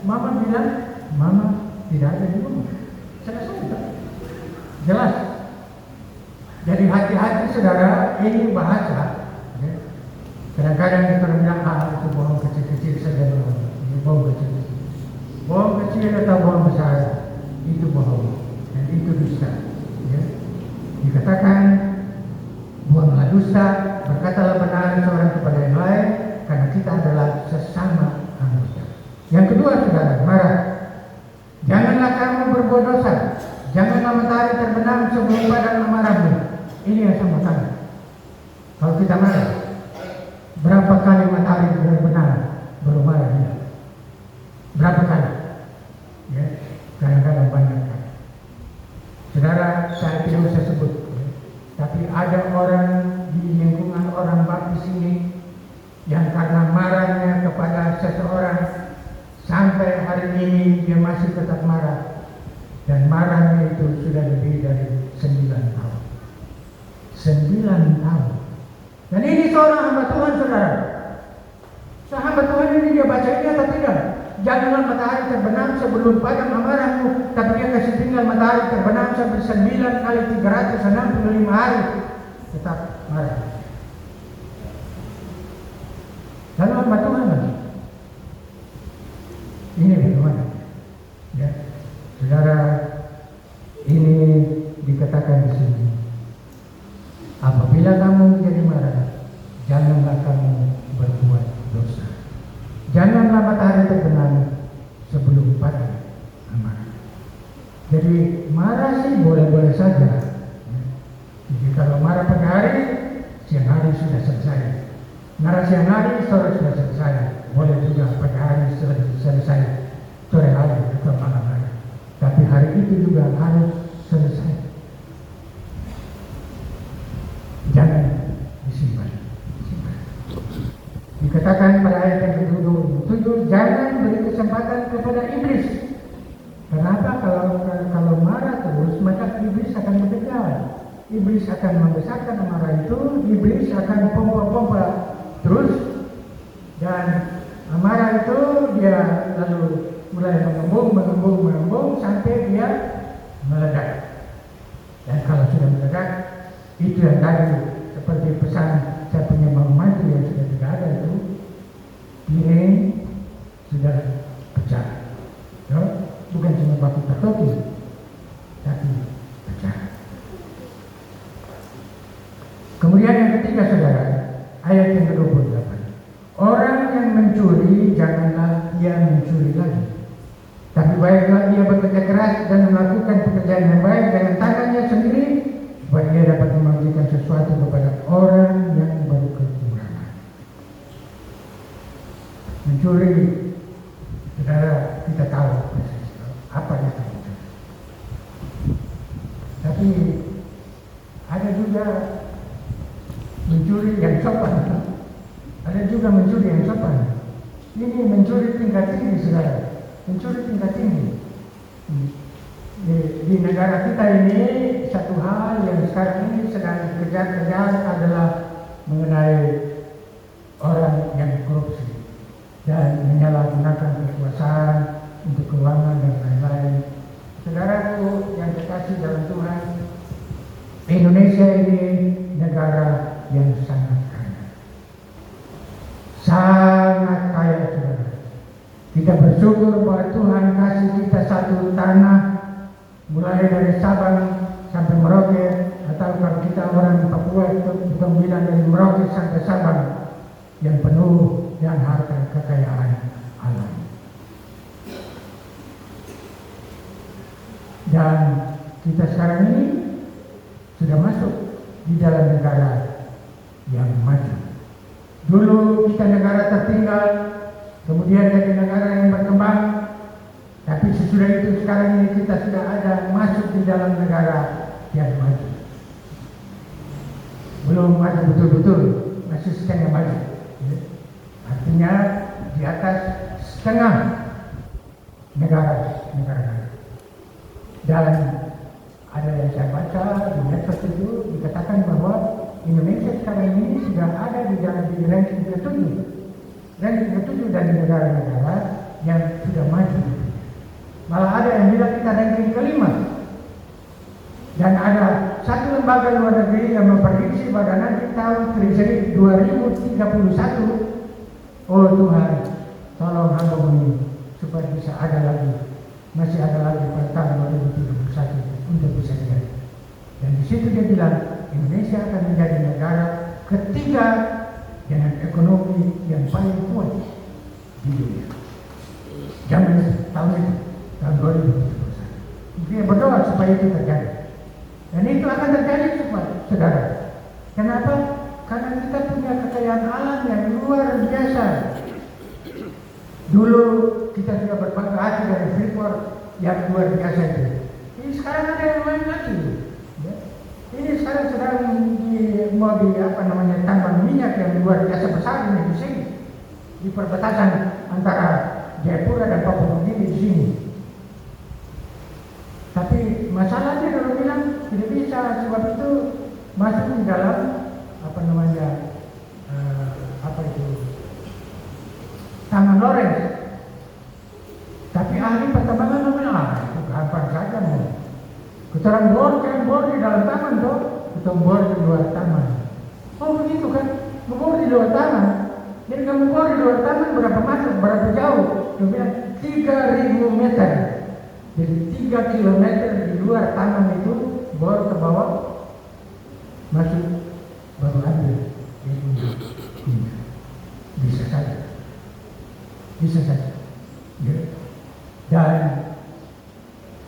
mama bilang mama tidak ada di rumah. Selesai. Jelas. Jadi hati-hati saudara, ini bahasa. Ya. Kadang-kadang kita bilang, itu bohong kecil-kecil saja. Ini bohong kecil-kecil. Bohong kecil atau bohong besar, itu bohong. Dan itu dusta. Ya. Dikatakan, buanglah dusta, berkatalah benar seorang kepada yang lain, karena kita adalah sesama manusia. Yang kedua, saudara, marah. Jangan terbenam sebelum padam amarahmu. Ini yang saya mau tanya. Kalau kita marah, berapa kali matahari benar-benar baru marah dia? Berapa kali? Ya, kadang-kadang banyak kali. Saudara, saya tidak usah sebut, ya. Tapi ada orang di lingkungan orang baptis ini yang karena marahnya kepada seseorang sampai hari ini dia masih tetap marah, dan marahnya itu sudah lebih dari 9 tahun. 9 tahun. Dan ini seorang hamba Tuhan, saudara. Hamba Tuhan ini dia baca ini atau tidak? Janganlah matahari terbenam sebelum padam amarahmu, tapi dia kasih tinggal matahari terbenam sampai 9 kali 365 hari tetap marah. Lalu hamba Tuhan lagi. Ini bagaimana? Ya, saudara, ini dikatakan di sini. Apabila kamu menjadi marah, janganlah kamu berbuat dosa. Janganlah matahari terbenam sebelum padam amarah. Jadi marah sih boleh-boleh saja. Jadi kalau marah pagi hari, siang hari sudah selesai. Marah siang hari, sore sudah selesai. Boleh juga pagi hari selesai, sore hari atau malam hari. Tapi hari itu juga harus selesai. Jangan disimpan. Dikatakan pada ayat yang ke-7, jangan beri kesempatan kepada iblis. Kenapa? Kalau marah terus, maka iblis akan mendekat. Iblis akan membesarkan amarah itu. Iblis akan pompa terus, dan amarah itu dia lalu mulai mengembung sampai dia meledak. Dan kalau sudah meledak, itu yang tadi seperti pesan saya punya mama itu yang sudah tidak ada itu, piring sudah pecah. Ya, bukan cuma batu topi, tapi pecah. Kemudian yang ketiga, saudara, ayat yang ke-28. Orang yang mencuri, janganlah ia mencuri lagi. Tapi baiklah ia bekerja keras dan melakukan pekerjaan yang baik dengan tangannya sendiri, supaya dia dapat memberikan sesuatu kepada orang yang baru kekurangan. Mencuri, saudara, kita tahu apa yang terjadi. Tapi ada juga mencuri yang sopan. Ada juga mencuri yang sopan. Ini mencuri tingkat tinggi, saudara. Mencuri tingkat tinggi. Di negara kita ini, satu hal yang sekarang ini sedang dikejar-kejar adalah mengenai orang yang korupsi dan menyalahgunakan kekuasaan untuk keuangan dan lain-lain. Saudaraku yang terkasih dalam Tuhan, Indonesia ini negara yang sangat kaya. Sangat kaya, saudara. Kita bersyukur bahwa Tuhan kasih kita satu tanah, mulai dari Sabang sampai Merauke, atau kalau kita orang Papua itu bukan bilang dari Merauke sampai Sabang, yang penuh dengan harta kekayaan alam. Dan kita sekarang ini sudah masuk di dalam negara yang maju. Dulu kita negara tertinggal, kemudian jadi negara yang berkembang. Tapi sesudah itu sekarang ini kita sudah ada masuk di dalam negara yang maju. Belum maju betul-betul, masih setengah maju. Artinya di atas setengah negara. Dan ada yang saya baca di medsos itu dikatakan bahwa Indonesia sekarang ini sudah ada di ranking ke-7. Ranking ke-7 dari negara-negara yang sudah maju. Malah ada yang bilang kita ranking ke-5. Dan ada satu lembaga luar negeri yang memprediksi pada nanti tahun 2031, oh Tuhan, tolong hamba ini supaya bisa ada lagi, masih ada lagi pada tahun 2031 untuk bisa jadi. Dan di situ dia bilang Indonesia akan menjadi negara ketiga dengan ekonomi yang paling kuat di dunia. Zaman tahun itu, tahun 2031. Dia berdoa supaya itu terjadi. akan terjadi saudara. Kenapa? Karena kita punya kekayaan alam yang luar biasa. Dulu kita sudah berbangga hati dari Freeport yang luar biasa itu. Ini sekarang ada yang lain lagi. Ya. Ini sekarang sedang mau tambang minyak yang luar biasa besar ini di sini, di perbatasan antara Jayapura dan Papua Nugini di sini. Tapi masalahnya kalau bilang tidak bisa, sebab itu masuk di dalam Taman Lawrence. Tapi ahli pertambangan bilang, itu gampang saja mau. Kita bor di dalam taman tuh, kita bor di luar taman. Oh begitu kan, bor di luar taman. Jadi kamu bor di luar taman berapa jauh? Dia bilang 3.000 meter. Jadi 3 kilometer di luar taman itu bor ke bawah, masuk baru ambil. Bisa saja. Ya. Dan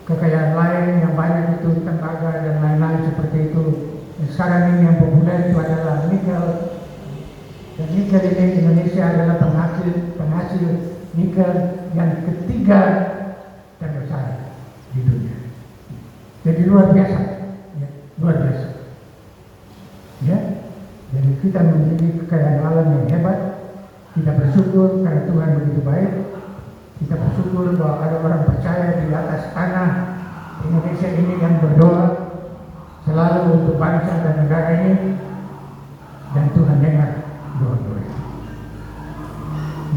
kekayaan lain yang banyak itu tembaga dan lain-lain seperti itu. Sekarang ini yang populer itu adalah nikel. Dan nikel ini Indonesia adalah penghasil nikel yang ketiga terbesar di dunia. Jadi luar biasa, ya, luar biasa. Ya, jadi kita memiliki kekayaan alam yang hebat. Kita bersyukur karena Tuhan begitu baik. Kita bersyukur bahwa ada orang percaya di atas tanah Indonesia ini yang berdoa selalu untuk bangsa dan negara ini, dan Tuhan dengar doa-doa.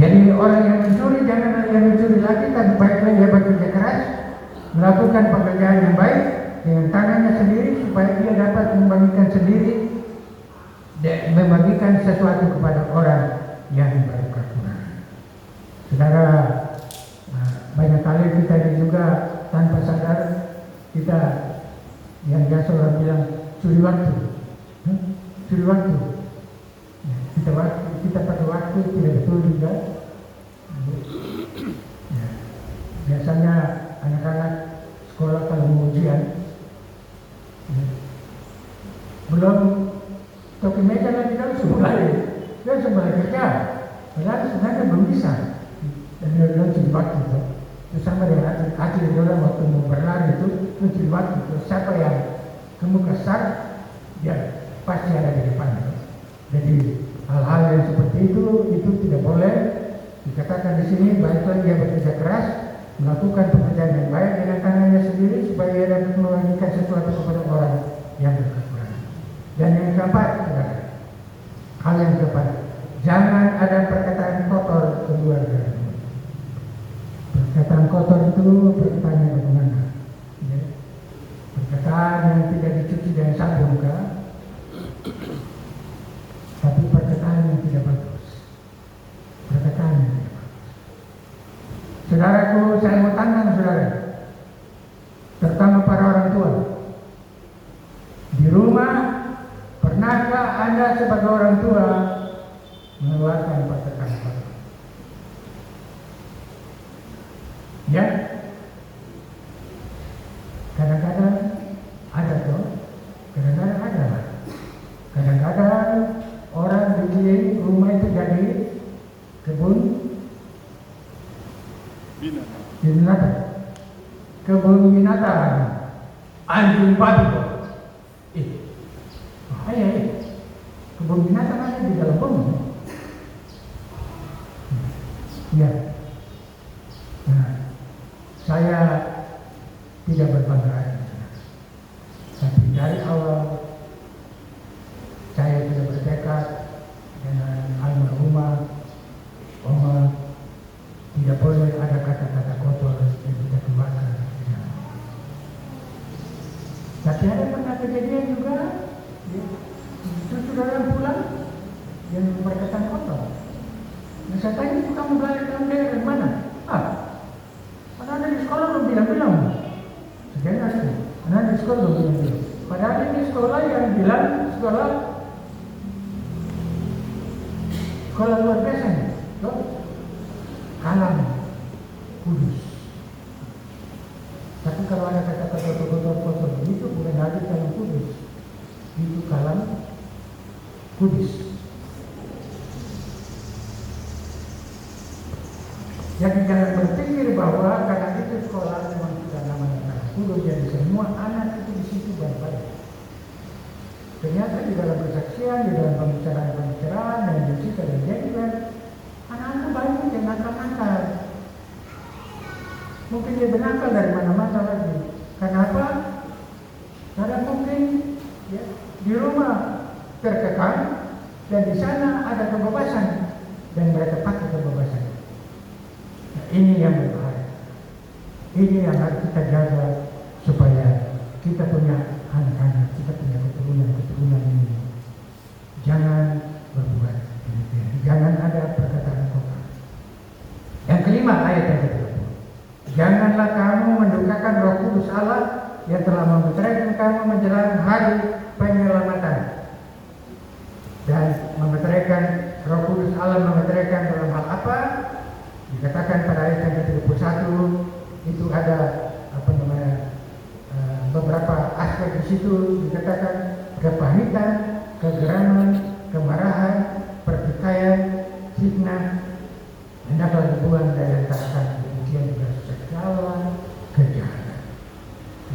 Jadi orang yang mencuri jangan yang mencuri lagi, tapi baiklah dia bekerja keras, melakukan pekerjaan yang baik dengan tangannya sendiri supaya dia dapat membagikan sendiri dan membagikan sesuatu kepada orang yang baru kekurangan. Saudara, banyak kali kita juga tanpa sadar kita yang biasa orang bilang curi waktu. Kita pada waktu tidak betul juga. Ya. Biasanya anak-anak sekolah kalau mau ujian, belum toki meja lagi kan dia mulai kerja. Padahal sebenarnya belum bisa. Dan dia bilang curi waktu itu. Itu sama dengan atlet dalam waktu mau berlari itu curi waktu itu. Siapa yang kamu kesar, dia pasti ada di depan. Jadi hal-hal yang seperti itu tidak boleh dikatakan di sini. Baiklah dia bekerja keras, melakukan pekerjaan yang baik dengan tangannya sendiri supaya dia dapat memberikan sesuatu kepada orang yang berkekurangan. Dan yang keempat, hal yang keempat, jangan ada perkataan kotor keluarga. Perkataan kotor itu perkataan yang bagaimana? Ya. Perkataan yang tidak dicuci dengan sabun kah? Tapi perkataan yang tidak bagus. Perkataan yang tidak bagus. Saudaraku, saya mau tantang saudara, terutama para orang tua. Di rumah, pernahkah Anda sebagai orang tua mengeluarkan perkataan kotor? Ya, kadang-kadang ada tuh, kadang-kadang ada. Kadang-kadang orang bikin rumah itu jadi kebun binatang. Kebun binatang, anjing babi kok. Bahaya ya. Kebun binatang ada di dalam rumah. Ya. Nah, saya tidak berbangga, tapi dari awal saya sudah bertekad dengan almarhumah Oma, tidak boleh ada kata-kata kotor yang kita keluarkan. Tapi ada pernah kejadian juga, cucu orang pulang yang berkata kotor. Nah, saya tanya, itu kamu dari mana? Padahal di sekolah belum bilang-bilang. Sejenak sih. Padahal di sekolah belum bilang-bilang. Padahal ini sekolah yang bilang sekolah luar biasa nih. Kalam kudus. Tapi kalau ada kata-kata kotor-kotor itu bukan lagi kalam kudus. Kudus. Jadi jangan berpikir bahwa karena itu sekolah memang sudah namanya kudus, jadi semua anak itu di situ baik-baik. Ternyata di dalam kesaksian, di dalam pembicaraan dan di situ terjadi anak-anak banyak yang nakal-nakal. Mungkin dia nakal dari mana-mana lagi. Kenapa? Karena mungkin ya, di rumah terkekang dan di sana ada kebebasan dan mereka pakai kebebasan. Nah, ini yang berbahaya. Ini yang harus kita jaga supaya kita punya anak-anak, kita punya keturunan ini. Jangan berbuat demikian. Jangan ada perkataan kotor. Yang kelima, ayat yang kedua. Janganlah kamu mendukakan Roh Kudus Allah yang telah memeteraikan kamu menjelang hari penyelamatan. Dan memeteraikan Roh Kudus Allah memeteraikan dalam hal apa? Dikatakan pada ayat yang ke-31 itu ada beberapa aspek di situ. Dikatakan kepahitan, kegeraman, kemarahan, pertikaian, fitnah, hendaklah dibuang dari antara kamu. Demikian juga segala kejahatan.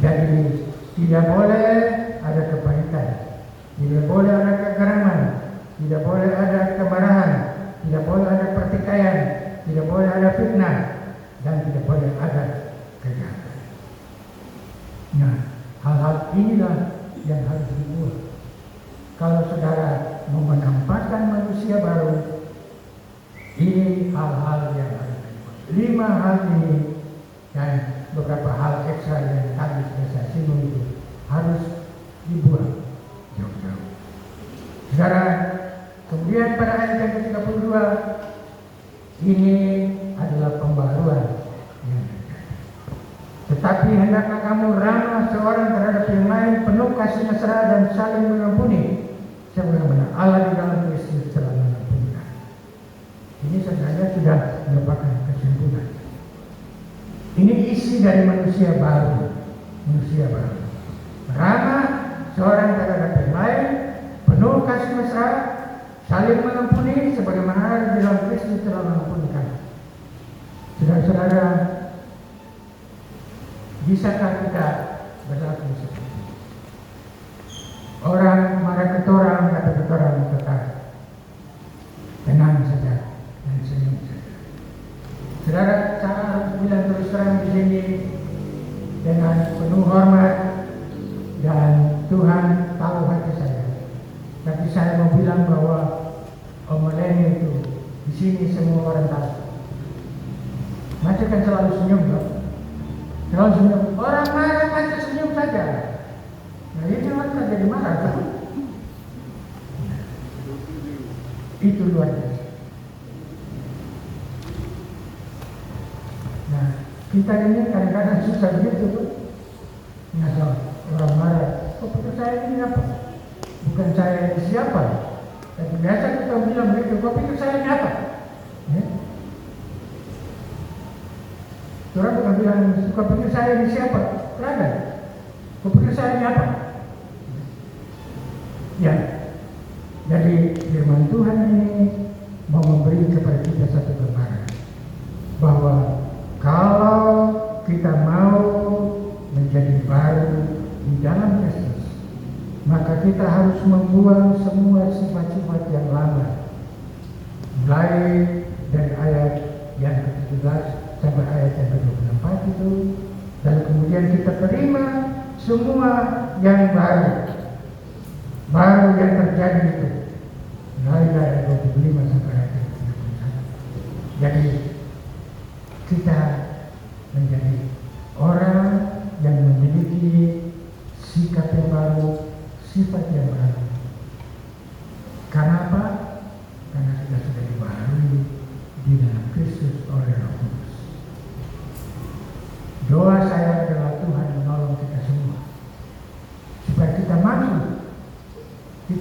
Jadi tidak boleh ada kepahitan, tidak boleh ada kegeraman, tidak boleh ada kemarahan, tidak boleh ada pertikaian, tidak boleh ada fitnah, dan tidak boleh ada kejahatan. Nah, hal-hal inilah yang harus dibuat. Kalau saudara mau menampakkan manusia baru, ini hal-hal yang harus dibuat. 5 hal ini dan beberapa hal ekstra yang tadi sudah saya singgung itu harus dibuat jauh-jauh. Saudara, kemudian pada ayat yang ke-32 ini adalah pembaruan yang terjadi. Tetapi hendaklah kamu ramah seorang terhadap yang lain, penuh kasih mesra dan saling mengampuni, sebagaimana Allah di dalam Kristus telah mengampuni. Ini sebenarnya sudah merupakan kesimpulan. Ini isi dari manusia baru. Manusia baru. Ramah seorang terhadap yang lain, penuh kasih mesra, saling mengampuni, sebagaimana Allah di dalam Kristus telah mengampuni kami. Saudara-saudara, bisakah kita berlaku seperti itu? Orang marah ke orang, kata ke orang tetap tenang saja dan senyum saja. Saudara, saya harus bilang terus terang di sini dengan penuh hormat dan Tuhan tahu hati saya. Tapi saya mau bilang bahwa Omeleni itu di sini semua orang tahu. Macam kan selalu senyum, loh. Selalu senyum. Orang marah macam senyum saja. Nah ini kan jadi marah, kan? Itu luar biasa. Nah, kita ini kadang-kadang susah begitu, tuh. Nah, orang marah. Kok pikir saya ini apa? Bukan saya ini siapa? Tapi biasa kita bilang begitu. Kok pikir saya ini apa? Ya? Orang bukan bilang, kok pikir saya ini siapa? Berada. Kok pikir saya ini apa? Ya. Jadi firman Tuhan ini mau memberi kepada kita satu gambaran bahwa kalau kita mau menjadi baru di dalam Kristus, maka kita harus membuang semua sifat-sifat yang lama. Mulai dari ayat yang ke-17 sampai ayat yang ke-24 itu, dan kemudian kita terima semua yang baru yang terjadi itu. Mulai dari 25 sampai ayat yang ke-31. Jadi kita menjadi orang yang memiliki sikap yang baru, sifat yang baru. Karena apa? Karena kita sudah dibaharui di dalam Kristus oleh Roh Kudus. Doa saya adalah Tuhan menolong kita semua supaya kita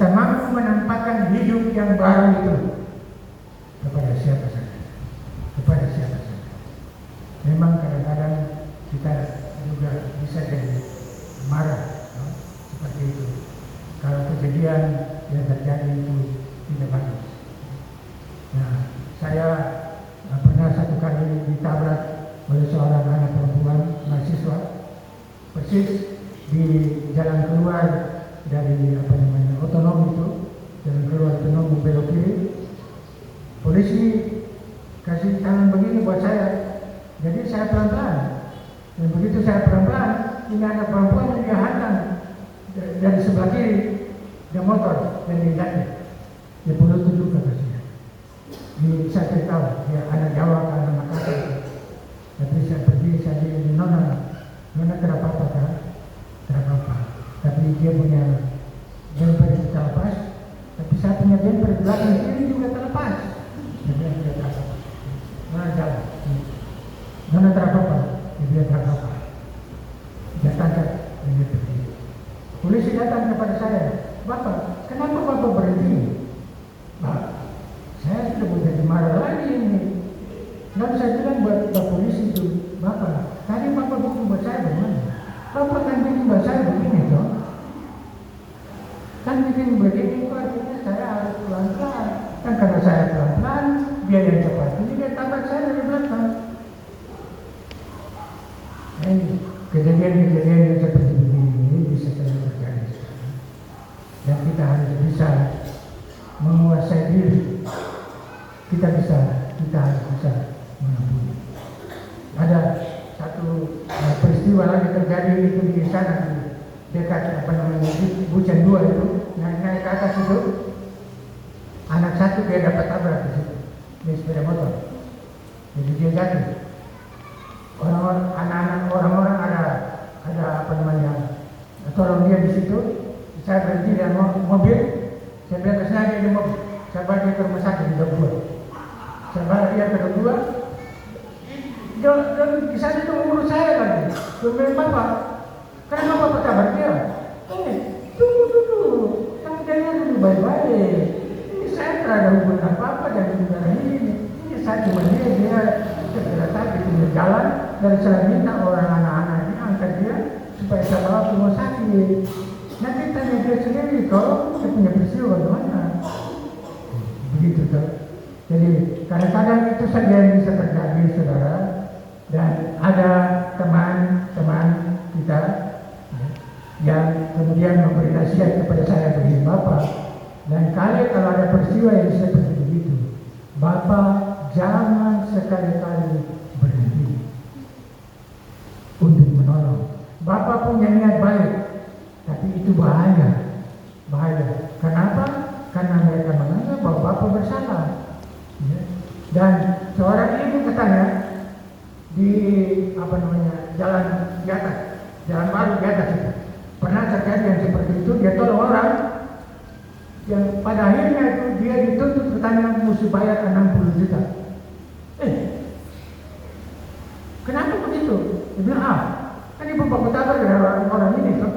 mampu menampakkan hidup yang baru itu kepada siapa saja. Memang kadang-kadang kita juga bisa jadi marah, seperti itu. Kalau kejadian yang terjadi itu kasih tangan begini buat saya. Jadi saya pelan-pelan. Dan begitu saya pelan-pelan, ini ada perempuan yang dia hantam dari sebelah kiri, dia motor dan dia jatuh. Dia perlu tunjuk ke saya. Saya tahu dia anak Jawa, anak Makassar. Tapi saya pergi, saya bilang, Nona tidak apa-apa kan? Tidak apa-apa. Tapi dia punya bumper itu terlepas. Tapi saya punya bumper di belakang kiri juga terlepas. Dia bilang tidak apa-apa. Nona jalan. Nona tidak apa-apa. Dia bilang tidak apa-apa. Dia tangkap dan dia pergi. Polisi datang kepada saya. Bapak, kenapa Bapak berhenti? Pak, saya sudah mau jadi marah lagi ini. Lalu saya bilang buat polisi itu, Bapak, tadi Bapak hukum buat saya bagaimana? Bapak kan bikin buat saya begini toh. Kan bikin begini itu artinya saya harus pelan-pelan. Kan karena saya pelan-pelan, dia yang cepat. Jadi dia tabrak saya dari belakang. Kejadian-kejadian yang seperti ini bisa selalu terjadi. Dan kita harus bisa menguasai diri. Kita harus bisa mengampuni. Ada satu peristiwa lagi terjadi itu di sana di dekat Bucan 2 itu, naik ke atas itu, anak satu dia dapat tabrak di situ, di sepeda motor. Jadi dia jatuh. Orang-orang ada tolong dia di situ. Saya berhenti dan mobil. Saya bilang kesana di mobil. Saya bawa dia ke rumah sakit di Dok 2. Saya bawa dia ke Dok 2. Dan di sana itu urus saya lagi. Dia bilang, Bapak, kenapa Bapak tabrak dia? Tunggu dulu. Kamu jangan dulu baik-baik. Ini saya tidak ada hubungan apa-apa dengan negara ini. Ini saya cuma dia segera sakit di jalan. Dan saya minta orang anak-anak ini angkat dia supaya saya bawa ke rumah sakit. Nanti tanya dia sendiri, kalau saya punya peristiwa bagaimana? Begitu tuh. Jadi kadang-kadang itu saja yang bisa terjadi, saudara. Dan ada teman-teman kita yang kemudian memberi nasihat kepada saya begini, Bapak. Dan kalau ada peristiwa yang seperti begitu, Bapak jangan sekali-kali berhenti untuk menolong. Bapak punya niat baik, tapi itu bahaya. Kenapa? Karena mereka menganggap bahwa Bapak bersalah. Dan seorang ibu katanya di jalan di atas, jalan baru di atas itu pernah terjadi yang seperti itu. Dia tolong orang yang pada akhirnya itu dia dituntut katanya mesti bayar 60 juta. Kenapa begitu? Dia bilang, kan ibu bapak tabrak dari orang ini toh.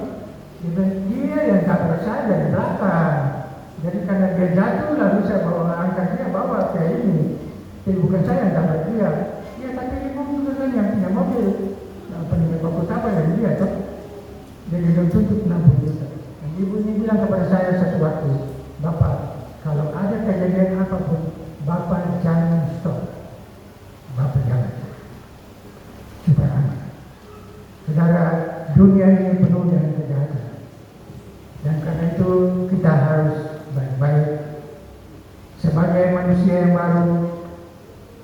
Dia yang tabrak saya dari belakang. Jadi karena dia jatuh lalu saya angkat dia bawa kayak ini. Jadi bukan saya yang tabrak dia. Ya tapi ibu juga kan yang punya mobil. Bapak tabrak dari dia toh. Jadi dia tuntut 60 juta. Dan ibu ini bilang kepada saya sesuatu, Bapak, kalau ada kejadian apapun, Bapak jangan stop. Bapak jangan. Supaya aman. Saudara, dunia ini penuh dengan kejahatan. Dan karena itu kita harus baik-baik. Sebagai manusia yang baru,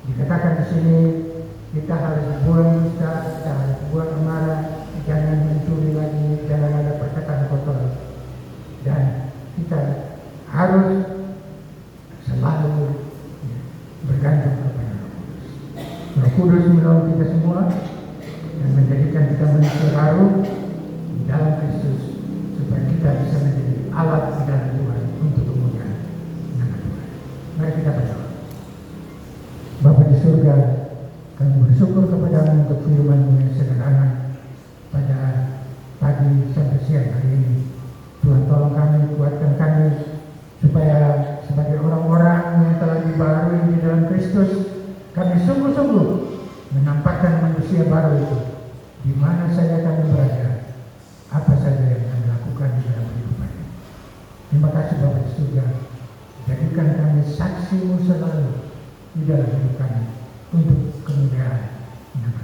dikatakan di sini kita harus buang dusta, kita harus buang amarah, jangan mencuri lagi, jangan ada perkataan kotor. Dan kita harus selalu bergantung kepada Roh Kudus menolong kita semua dan menjadikan kita manusia baru di dalam Kristus supaya kita bisa menjadi alat di dalam Tuhan untuk kemuliaan nama Tuhan. Mari kita berdoa. Bapa di surga, kami bersyukur kepadamu untuk firman-Mu yang sederhana pada pagi sampai siang hari ini. Tuhan tolong kami, kuatkan kami supaya sebagai orang-orang yang telah dibaharui di dalam Kristus, kami sungguh-sungguh menampakkan manusia baru itu di mana saja kami berada, apa saja yang kami lakukan di dalam kehidupan ini. Terima kasih Bapa di surga, jadikan kami saksi-Mu selalu di dalam hidup kami untuk kemuliaan nama